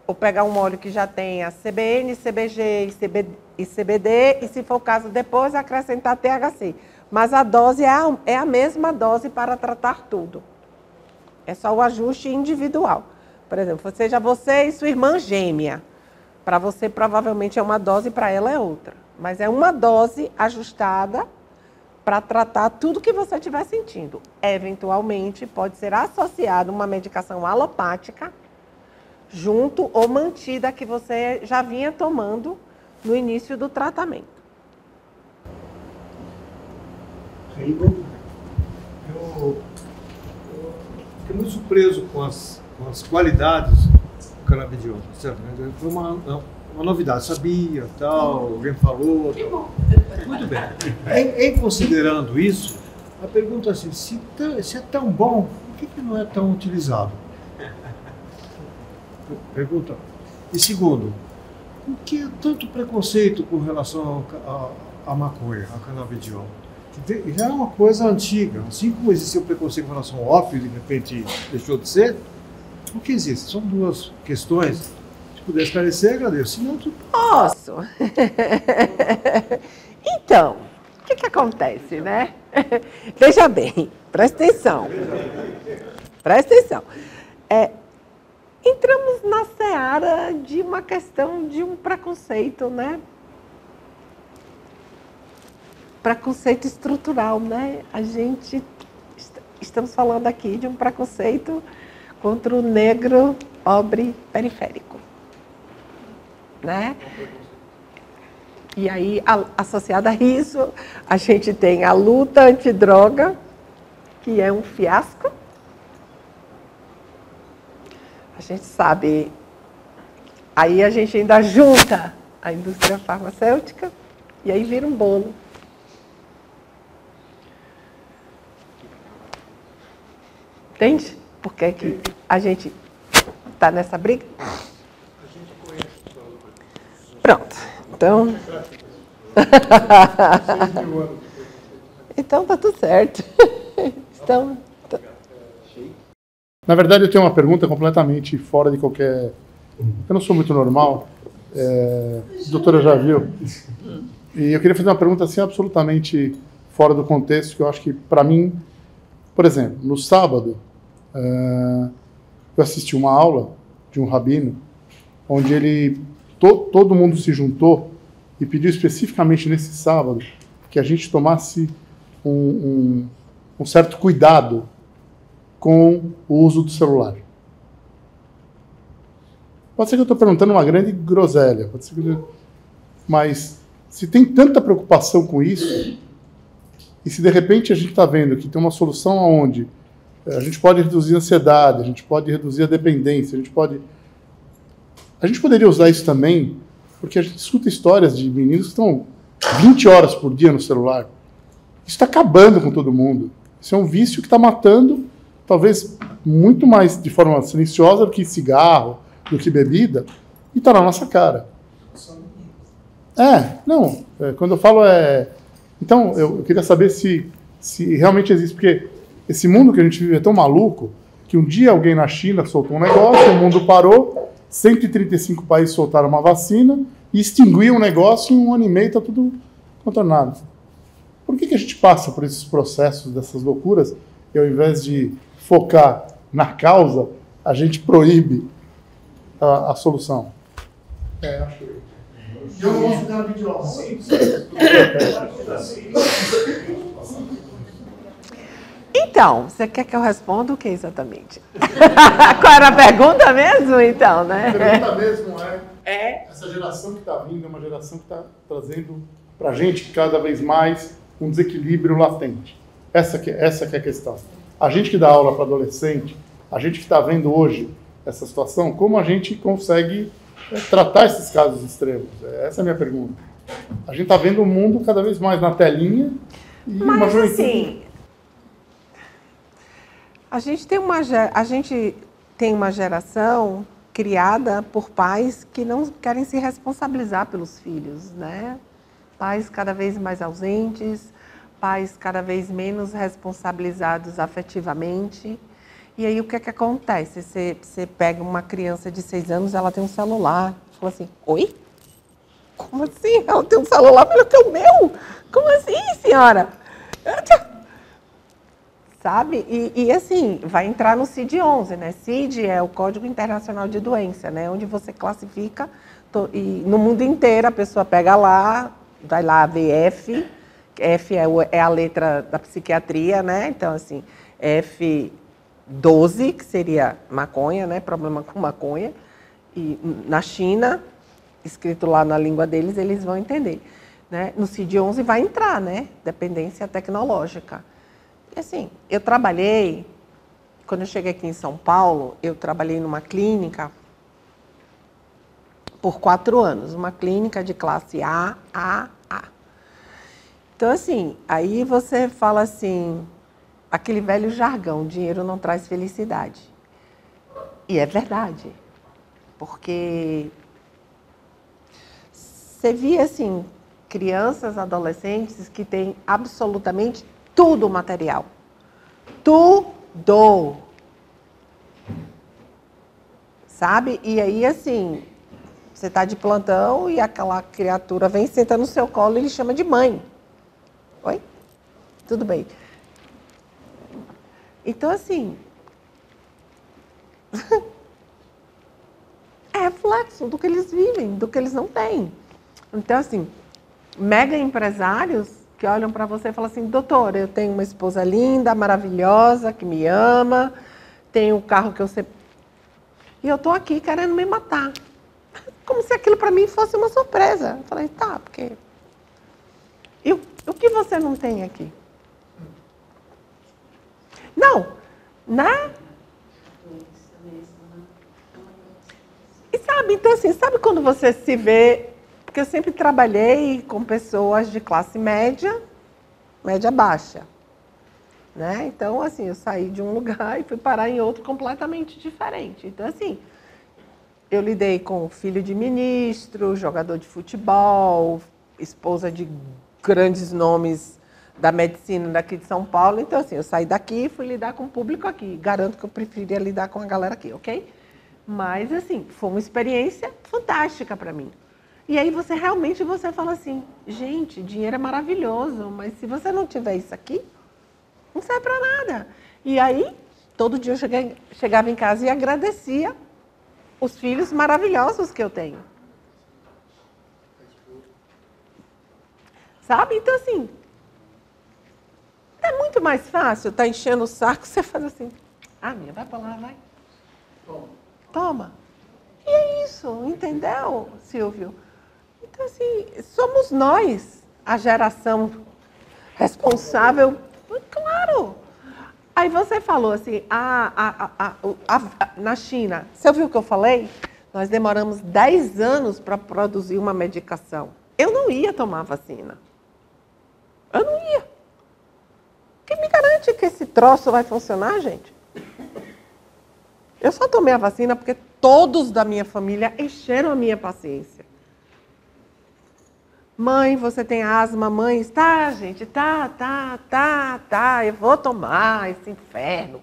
ou pegar um óleo que já tenha CBN, CBG e CBD, e, se for o caso, depois acrescentar THC. Mas a dose é a mesma dose para tratar tudo. É só o ajuste individual. Por exemplo, seja você e sua irmã gêmea. Para você, provavelmente, é uma dose, para ela é outra. Mas é uma dose ajustada para tratar tudo que você estiver sentindo. Eventualmente, pode ser associada uma medicação alopática, junto ou mantida, que você já vinha tomando no início do tratamento. Eu fiquei muito surpreso com as qualidades do canabidiol, certo? Foi uma novidade, sabia, tal, alguém falou. Tal. Muito bem. Em considerando isso, a pergunta é assim, se é tão bom, por que não é tão utilizado? Pergunta. E segundo, por que tanto preconceito com relação à maconha, ao canabidiol? que já é uma coisa antiga. Assim como existia o preconceito com relação ao ópio e de repente deixou de ser, o que existe? São duas questões. Se puder esclarecer, agradeço. Se não, tudo... Posso. Então, o que acontece, né? Veja bem, presta atenção. Presta atenção. Entramos na seara de uma questão de um preconceito, né? Preconceito estrutural, né? Estamos falando aqui de um preconceito contra o negro pobre periférico, né? E aí, associada a isso, a gente tem a luta antidroga, que é um fiasco. A gente sabe, aí a gente ainda junta a indústria farmacêutica e aí vira um bolo. Entende? Por que que a gente está nessa briga? Pronto. Então... Então tá tudo certo. Então... Na verdade, eu tenho uma pergunta completamente fora de qualquer... Eu não sou muito normal. A doutora já viu. E eu queria fazer uma pergunta assim absolutamente fora do contexto, que eu acho que, para mim... Por exemplo, no sábado, eu assisti uma aula de um rabino, onde ele... todo mundo se juntou e pediu especificamente nesse sábado que a gente tomasse um certo cuidado com o uso do celular. Pode ser que eu estou perguntando uma grande groselha, pode ser que mas se tem tanta preocupação com isso, e se de repente a gente está vendo que tem uma solução onde a gente pode reduzir a ansiedade, a gente pode reduzir a dependência, a gente poderia usar isso também, porque a gente escuta histórias de meninos que estão 20 horas por dia no celular. Isso está acabando com todo mundo. Isso é um vício que está matando, talvez muito mais de forma silenciosa do que cigarro, do que bebida, e está na nossa cara. Quando eu falo Então, eu queria saber se realmente existe, porque esse mundo que a gente vive é tão maluco, que um dia alguém na China soltou um negócio, o mundo parou, 135 países soltaram uma vacina e extinguiu o negócio, e em 1 ano e meio está tudo contornado. Por que a gente passa por esses processos, dessas loucuras, e ao invés de focar na causa, a gente proíbe a solução? Acho que... Eu não gosto dela vídeo. Então, você quer que eu responda o que exatamente? Qual era a pergunta mesmo, então, né? A pergunta mesmo essa geração que está vindo é uma geração que está trazendo para a gente cada vez mais um desequilíbrio latente. Essa que é a questão. A gente que dá aula para adolescente, a gente que está vendo hoje essa situação, como a gente consegue tratar esses casos extremos? Essa é a minha pergunta. A gente está vendo o mundo cada vez mais na telinha. Mas assim, a gente tem uma geração criada por pais que não querem se responsabilizar pelos filhos, né? Pais cada vez mais ausentes, pais cada vez menos responsabilizados afetivamente. E aí o que acontece? Você pega uma criança de 6 anos, ela tem um celular. Você fala assim, oi? Como assim? Ela tem um celular melhor que o meu? Como assim, senhora? Sabe? E assim, vai entrar no CID-11, né? CID é o Código Internacional de Doença, né? Onde você classifica, e no mundo inteiro a pessoa pega lá, vai lá ver F é a letra da psiquiatria, né? Então, assim, F12, que seria maconha, né? Problema com maconha. E na China, escrito lá na língua deles, eles vão entender. Né? No CID-11 vai entrar, né? Dependência tecnológica. E assim, eu trabalhei, quando eu cheguei aqui em São Paulo, eu trabalhei numa clínica por 4 anos, uma clínica de classe A. Então, assim, aí você fala assim, aquele velho jargão, dinheiro não traz felicidade. E é verdade, porque você via, assim, crianças, adolescentes que têm absolutamente tudo material. Tudo. Sabe? E aí, assim, você está de plantão e aquela criatura vem, senta no seu colo e ele chama de mãe. Oi? Tudo bem. Então, assim, é reflexo do que eles vivem, do que eles não têm. Então, assim, mega empresários que olham para você e falam assim, doutora, eu tenho uma esposa linda, maravilhosa, que me ama, tenho um carro que eu sempre... E eu estou aqui querendo me matar. Como se aquilo para mim fosse uma surpresa. Eu falei, tá, porque... E o que você não tem aqui? Não, né? E sabe, então assim, sabe quando você se vê... Porque eu sempre trabalhei com pessoas de classe média, média baixa. Né? Então, assim, eu saí de um lugar e fui parar em outro completamente diferente. Então, assim, eu lidei com filho de ministro, jogador de futebol, esposa de grandes nomes da medicina daqui de São Paulo. Então, assim, eu saí daqui e fui lidar com o público aqui. Garanto que eu preferia lidar com a galera aqui, ok? Mas, assim, foi uma experiência fantástica para mim. E aí você realmente fala assim, gente, dinheiro é maravilhoso, mas se você não tiver isso aqui, não serve para nada. E aí, todo dia eu chegava em casa e agradecia os filhos maravilhosos que eu tenho. Sabe? Então, assim, é muito mais fácil estar enchendo o saco, você faz assim, minha, vai para lá, vai. Toma. E é isso, entendeu, Silvio? Então, assim, somos nós a geração responsável, claro. Aí você falou assim, na China, você ouviu o que eu falei? Nós demoramos 10 anos para produzir uma medicação. Eu não ia tomar vacina. Eu não ia. Quem me garante que esse troço vai funcionar, gente? Eu só tomei a vacina porque todos da minha família encheram a minha paciência. Mãe, você tem asma? Mãe, tá, gente, tá, eu vou tomar esse inferno.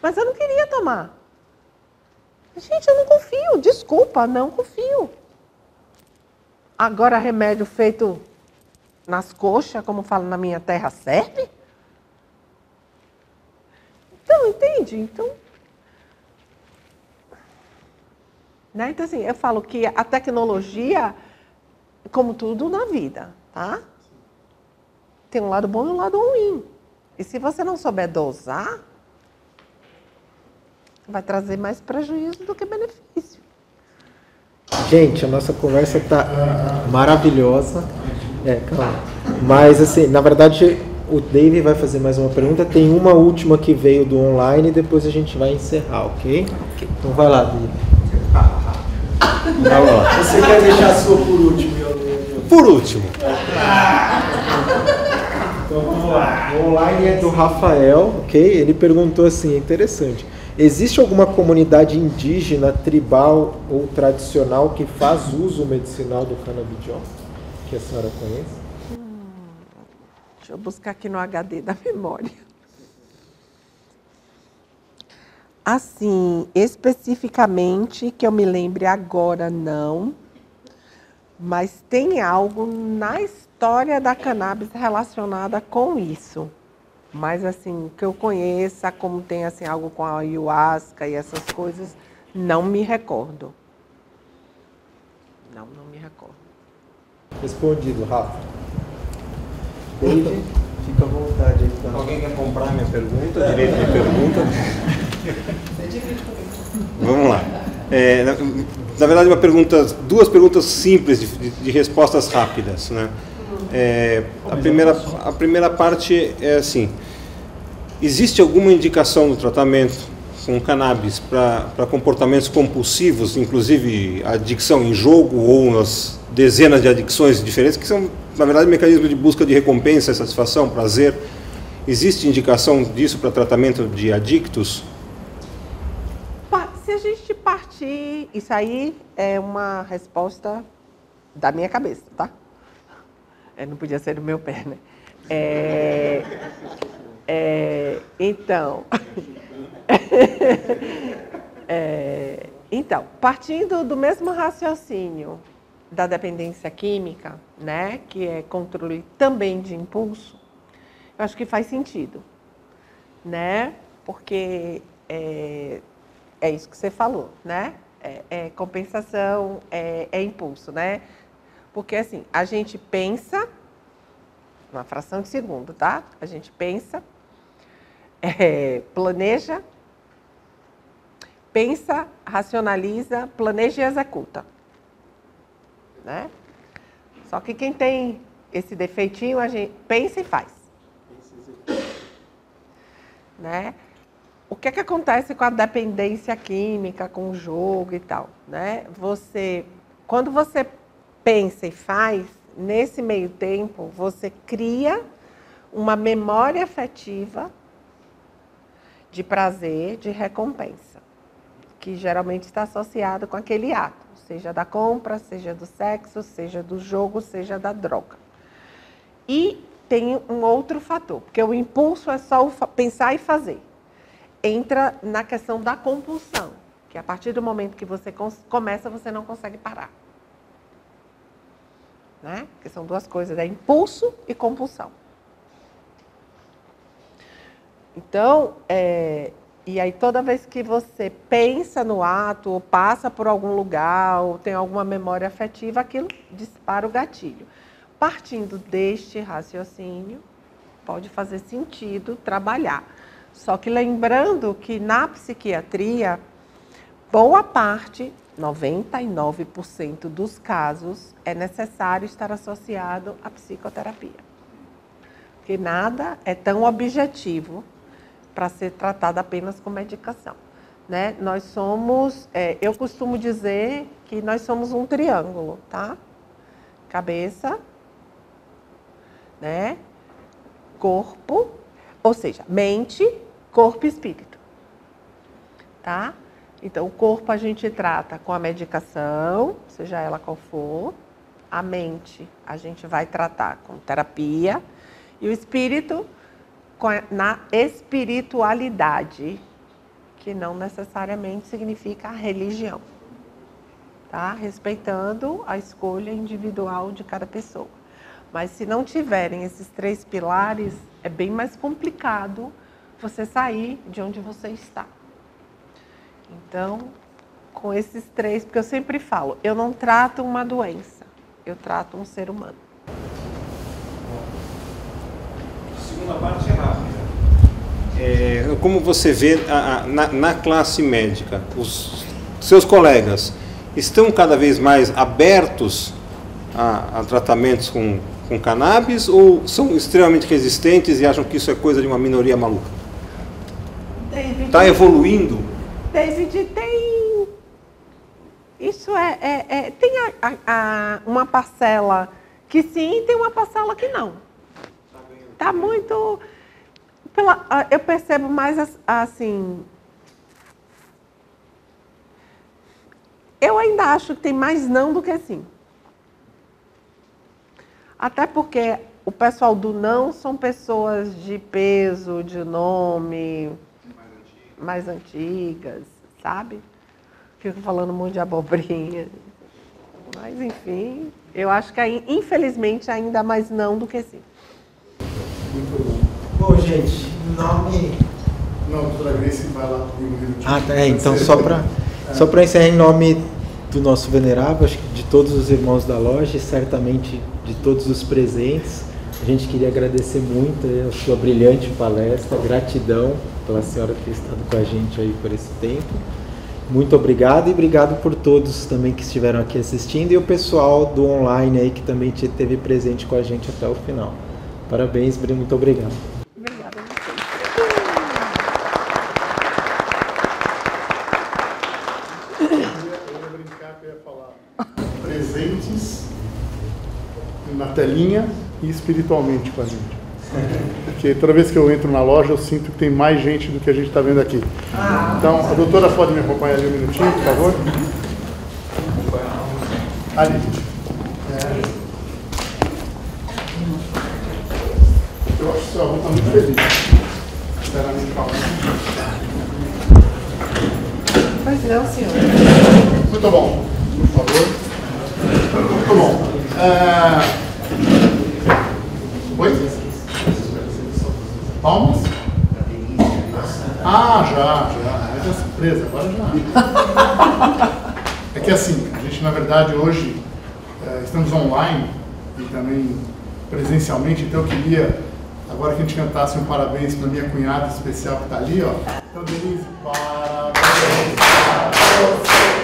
Mas eu não queria tomar. Gente, eu não confio, desculpa, não confio. Agora, remédio feito nas coxas, como fala na minha terra, serve? Então, entende? Então, né? Então, assim, eu falo que a tecnologia... Como tudo na vida, tá? Tem um lado bom e um lado ruim. E se você não souber dosar, vai trazer mais prejuízo do que benefício. Gente, a nossa conversa tá maravilhosa. Calma. Mas, assim, na verdade, o Dave vai fazer mais uma pergunta. Tem uma última que veio do online e depois a gente vai encerrar, ok? Então vai lá, Dave. Vai lá. Você quer deixar a sua por último? Por último. Então vamos lá. O online é do Rafael, ok? Ele perguntou assim, é interessante. Existe alguma comunidade indígena, tribal ou tradicional que faz uso medicinal do canabidiol? Que a senhora conhece? Deixa eu buscar aqui no HD da memória. Assim, especificamente, que eu me lembre agora, não. Mas tem algo na história da cannabis relacionada com isso. Mas, assim, que eu conheça, como tem assim, algo com a ayahuasca e essas coisas, não me recordo. Não me recordo. Respondido, Rafa. David, fica à vontade aí. Tá? Alguém quer comprar minha pergunta? Direito de pergunta? Vamos lá. Na verdade, duas perguntas simples de respostas rápidas, né? A primeira parte é assim: existe alguma indicação no tratamento com cannabis para comportamentos compulsivos, inclusive adicção em jogo ou nas dezenas de adicções diferentes, que são, na verdade, mecanismos de busca de recompensa, satisfação, prazer? Existe indicação disso para tratamento de adictos? Se a gente partir, isso aí é uma resposta da minha cabeça, tá? Não podia ser no meu pé, né? Então... Então, partindo do mesmo raciocínio da dependência química, né, que é controle também de impulso, eu acho que faz sentido, né, porque é isso que você falou, né, compensação, é impulso, né, porque assim, a gente pensa, uma fração de segundo, tá, a gente pensa, planeja, pensa, racionaliza, planeja e executa. Né? Só que quem tem esse defeitinho, a gente pensa e faz. Né? O que que acontece com a dependência química, com o jogo e tal? Né? Quando você pensa e faz, nesse meio tempo, você cria uma memória afetiva de prazer, de recompensa, que geralmente está associado com aquele ato, seja da compra, seja do sexo, seja do jogo, seja da droga. E tem um outro fator, porque o impulso é só o pensar e fazer. Entra na questão da compulsão, que a partir do momento que você começa, você não consegue parar. Né? Que são duas coisas, impulso e compulsão. Então, e aí toda vez que você pensa no ato, ou passa por algum lugar, ou tem alguma memória afetiva, aquilo dispara o gatilho. Partindo deste raciocínio, pode fazer sentido trabalhar. Só que lembrando que na psiquiatria, boa parte, 99% dos casos, é necessário estar associado à psicoterapia. Porque nada é tão objetivo para ser tratado apenas com medicação. Né? Nós somos, eu costumo dizer que nós somos um triângulo, tá? Cabeça, né? Corpo, ou seja, mente, corpo e espírito. Tá? Então, o corpo a gente trata com a medicação, seja ela qual for. A mente a gente vai tratar com terapia. E o espírito na espiritualidade, que não necessariamente significa a religião, tá? Respeitando a escolha individual de cada pessoa. Mas se não tiverem esses três pilares, é bem mais complicado você sair de onde você está. Então, com esses três, porque eu sempre falo, eu não trato uma doença, eu trato um ser humano. A parte é rápida. Como você vê na classe médica, os seus colegas estão cada vez mais abertos a tratamentos com cannabis ou são extremamente resistentes e acham que isso é coisa de uma minoria maluca? Está evoluindo? David, tem... Isso tem uma parcela que sim e tem uma parcela que não. Está muito... eu percebo mais assim... Eu ainda acho que tem mais não do que sim. Até porque o pessoal do não são pessoas de peso, de nome, mais antigas, sabe? Fico falando um monte de abobrinha. Mas, enfim, eu acho que, infelizmente, ainda mais não do que sim. Bom, gente, nome... Não, doutora Grace vai lá comigo um minutinho. Então só para encerrar, em nome do nosso venerável, acho que de todos os irmãos da loja e certamente de todos os presentes, a gente queria agradecer muito a sua brilhante palestra, gratidão pela senhora ter estado com a gente aí por esse tempo. Muito obrigado e obrigado por todos também que estiveram aqui assistindo e o pessoal do online aí que também esteve presente com a gente até o final. Parabéns, muito obrigado. Obrigada a vocês. Eu ia brincar que eu ia falar presentes na telinha e espiritualmente com a gente. Porque toda vez que eu entro na loja eu sinto que tem mais gente do que a gente está vendo aqui. Então, a doutora pode me acompanhar ali um minutinho, por favor? Ali. está muito feliz. Sinceramente falando. Pois não, senhor. Muito bom. Por favor. Muito bom. Oi? Palmas? Já. Mas é surpresa, agora já. É que assim, a gente na verdade hoje estamos online e também presencialmente, então eu queria agora que a gente cantasse um parabéns para minha cunhada especial que está ali, ó. Então, Denise, parabéns para você.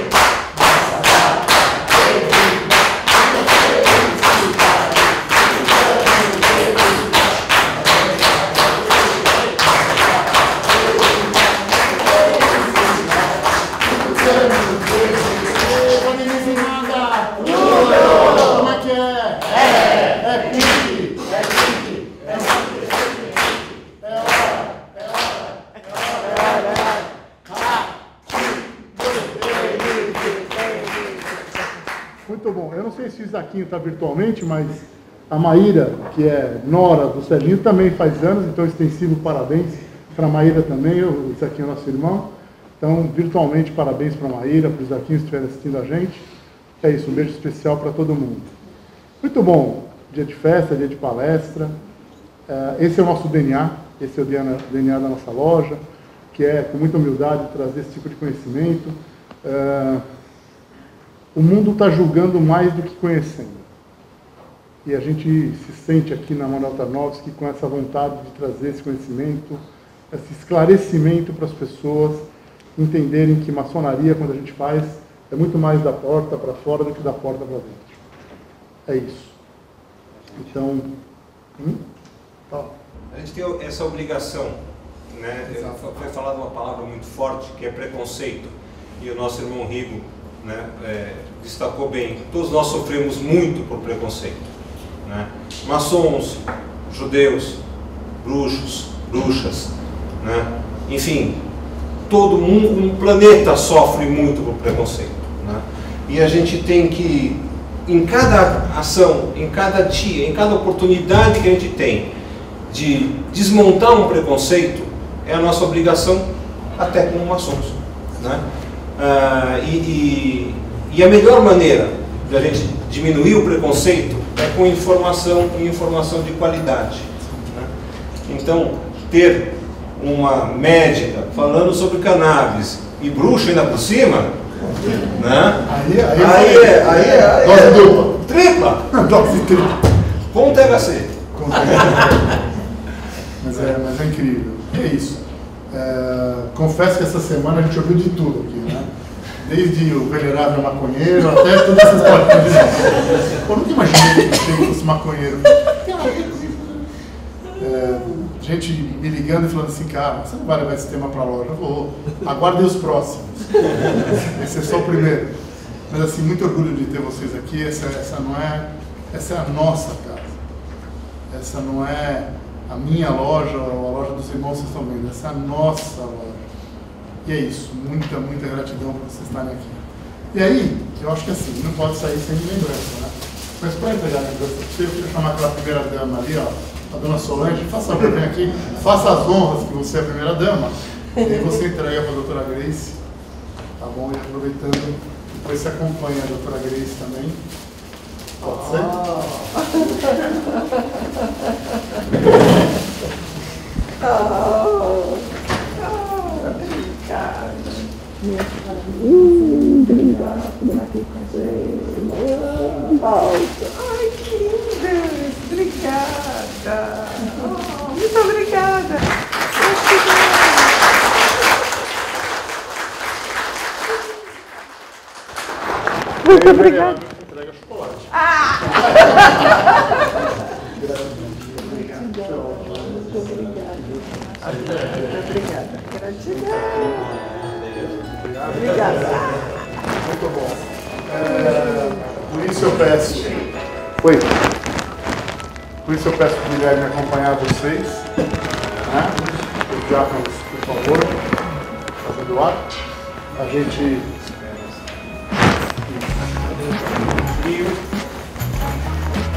Muito bom. Eu não sei se o Isaquinho está virtualmente, mas a Maíra, que é nora do Celinho, também faz anos, então extensivo parabéns para a Maíra também, o Isaquinho é nosso irmão. Então, virtualmente, parabéns para a Maíra, para o Isaquinho, se estiver assistindo a gente. É isso, um beijo especial para todo mundo. Muito bom. Dia de festa, dia de palestra. Esse é o nosso DNA, esse é o DNA da nossa loja, que é, com muita humildade, trazer esse tipo de conhecimento. O mundo está julgando mais do que conhecendo. E a gente se sente aqui na Manuel Tarnowski com essa vontade de trazer esse conhecimento, esse esclarecimento para as pessoas entenderem que maçonaria, quando a gente faz, é muito mais da porta para fora do que da porta para dentro. É isso. Então, a gente tem essa obrigação, né? Foi falada uma palavra muito forte, que é preconceito. E o nosso irmão Rigo, né, destacou bem. Todos nós sofremos muito por preconceito, né? Maçons, judeus, bruxos, bruxas, né? Enfim, todo mundo, um planeta sofre muito por preconceito, né? E a gente tem que, em cada ação, em cada dia, em cada oportunidade que a gente tem de desmontar um preconceito, é a nossa obrigação, até como maçons, né? E a melhor maneira de a gente diminuir o preconceito é com informação e informação de qualidade, né? Então, ter uma médica falando sobre cannabis e bruxo ainda por cima, né? Aí é dose dupla. Tripla! Dose tripla. Com o THC. Mas é incrível. E é isso. Confesso que essa semana a gente ouviu de tudo aqui, né? Desde o venerável maconheiro até todas essas coisas. Eu nunca imaginei que eu fosse maconheiro. Gente me ligando e falando assim, cara, você não vai levar esse tema para a loja? Eu vou. Aguardem os próximos. Esse é só o primeiro. Mas assim, muito orgulho de ter vocês aqui. Essa é a nossa casa. Essa não é a minha loja ou a loja dos irmãos que vocês estão vendo. Essa é a nossa loja. E é isso. Muita, muita gratidão por vocês estarem aqui. E aí, eu acho que assim, não pode sair sem lembrança, né? Mas para entregar a lembrança para você, eu queria chamar aquela primeira dama ali, ó, a dona Solange, faça favor, vem aqui, faça as honras que você é a primeira dama, e aí você entrega para a doutora Grace, tá bom? E aproveitando, depois você acompanha a doutora Grace também. Pode ser? Ai, que linda! Obrigada! Muito obrigada! Muito obrigada! Entrega chocolate. Obrigada! Gratidão! Obrigada! Muito bom. Por isso eu peço. Oi. Por isso eu peço para o Guilherme acompanhar vocês. Né? Os diáconos, por favor, fazendo o ato. A gente.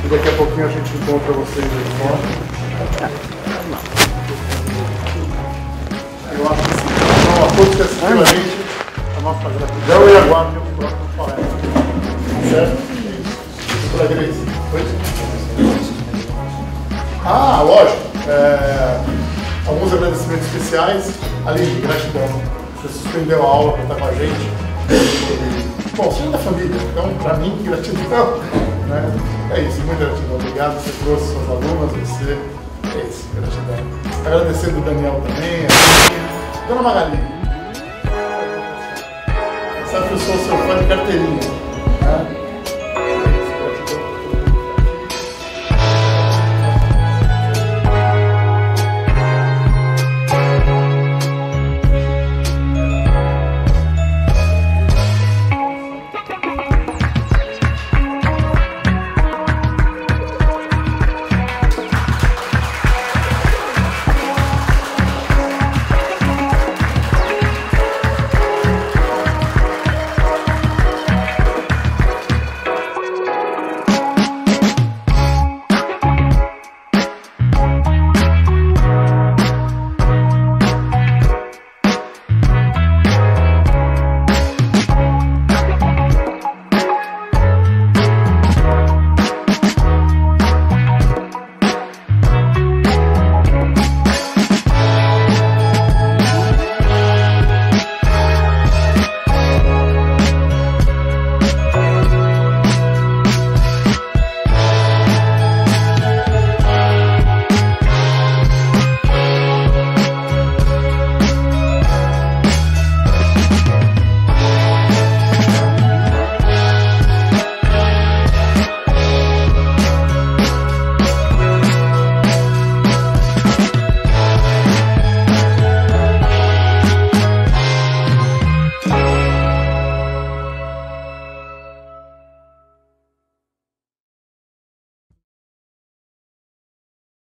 E daqui a pouquinho a gente encontra vocês aí fora. que assistiu a gente, a nossa gratidão e aguarde o próximo palestra. Certo? Doutora Grace. Ah, lógico. Alguns agradecimentos especiais. Aline, gratidão. Você suspendeu a aula para estar com a gente. Bom, você é da família, então, para mim, gratidão. Né? É isso, muita gratidão. Obrigado, você trouxe suas alunas, você. É isso, gratidão. Agradecendo o Daniel também, a Dona Magali. Sabe que eu sou seu fã de carteirinha. Né?